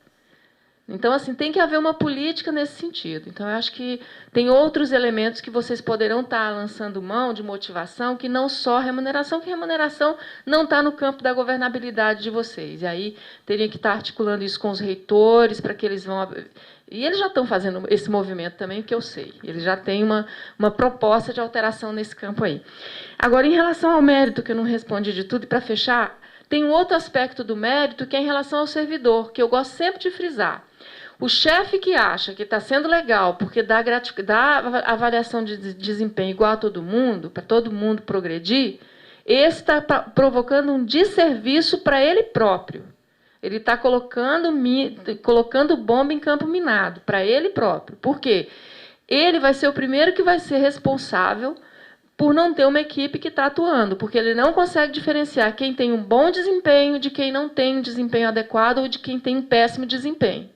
[SPEAKER 6] Então, assim, tem que haver uma política nesse sentido. Então, eu acho que tem outros elementos que vocês poderão estar lançando mão de motivação, que não só remuneração, que remuneração não está no campo da governabilidade de vocês. E aí teria que estar articulando isso com os reitores, para que eles vão... E eles já estão fazendo esse movimento também, que eu sei. Eles já têm uma proposta de alteração nesse campo aí. Agora, em relação ao mérito, que eu não respondi de tudo, e para fechar, tem um outro aspecto do mérito, que é em relação ao servidor, que eu gosto sempre de frisar. O chefe que acha que está sendo legal porque dá avaliação de desempenho igual a todo mundo, para todo mundo progredir, esse está provocando um desserviço para ele próprio. Ele está colocando bomba em campo minado, para ele próprio. Por quê? Ele vai ser o primeiro que vai ser responsável por não ter uma equipe que está atuando, porque ele não consegue diferenciar quem tem um bom desempenho de quem não tem um desempenho adequado ou de quem tem um péssimo desempenho.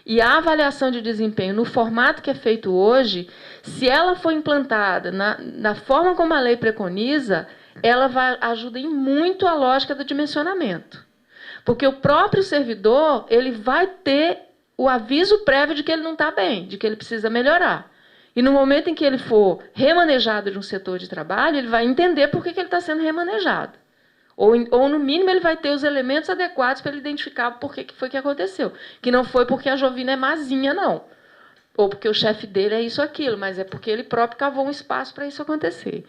[SPEAKER 6] E a avaliação de desempenho, no formato que é feito hoje, se ela for implantada na forma como a lei preconiza, ela ajuda em muito a lógica do dimensionamento. Porque o próprio servidor ele vai ter o aviso prévio de que ele não está bem, de que ele precisa melhorar. E no momento em que ele for remanejado de um setor de trabalho, ele vai entender por que ele está sendo remanejado. Ou, no mínimo, ele vai ter os elementos adequados para ele identificar por que foi que aconteceu. Que não foi porque a Jovina é mazinha, não. Ou porque o chefe dele é isso ou aquilo, mas é porque ele próprio cavou um espaço para isso acontecer.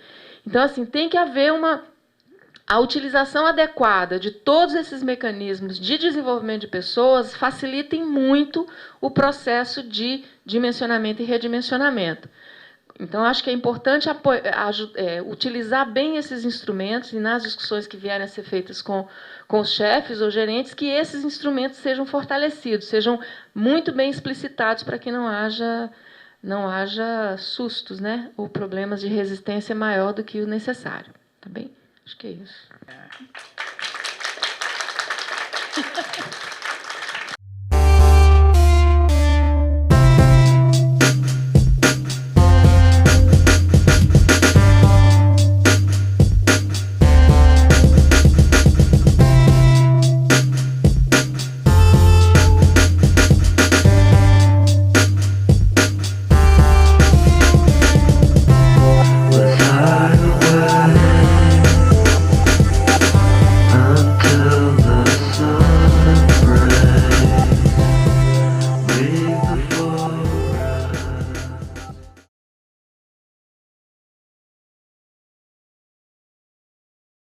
[SPEAKER 6] Então, assim, tem que haver a utilização adequada de todos esses mecanismos de desenvolvimento de pessoas facilitem muito o processo de dimensionamento e redimensionamento. Então, acho que é importante utilizar bem esses instrumentos e, nas discussões que vierem a ser feitas com os chefes ou gerentes, que esses instrumentos sejam fortalecidos, sejam muito bem explicitados para que não haja sustos, né, ou problemas de resistência maior do que o necessário. Tá bem? Acho que é isso.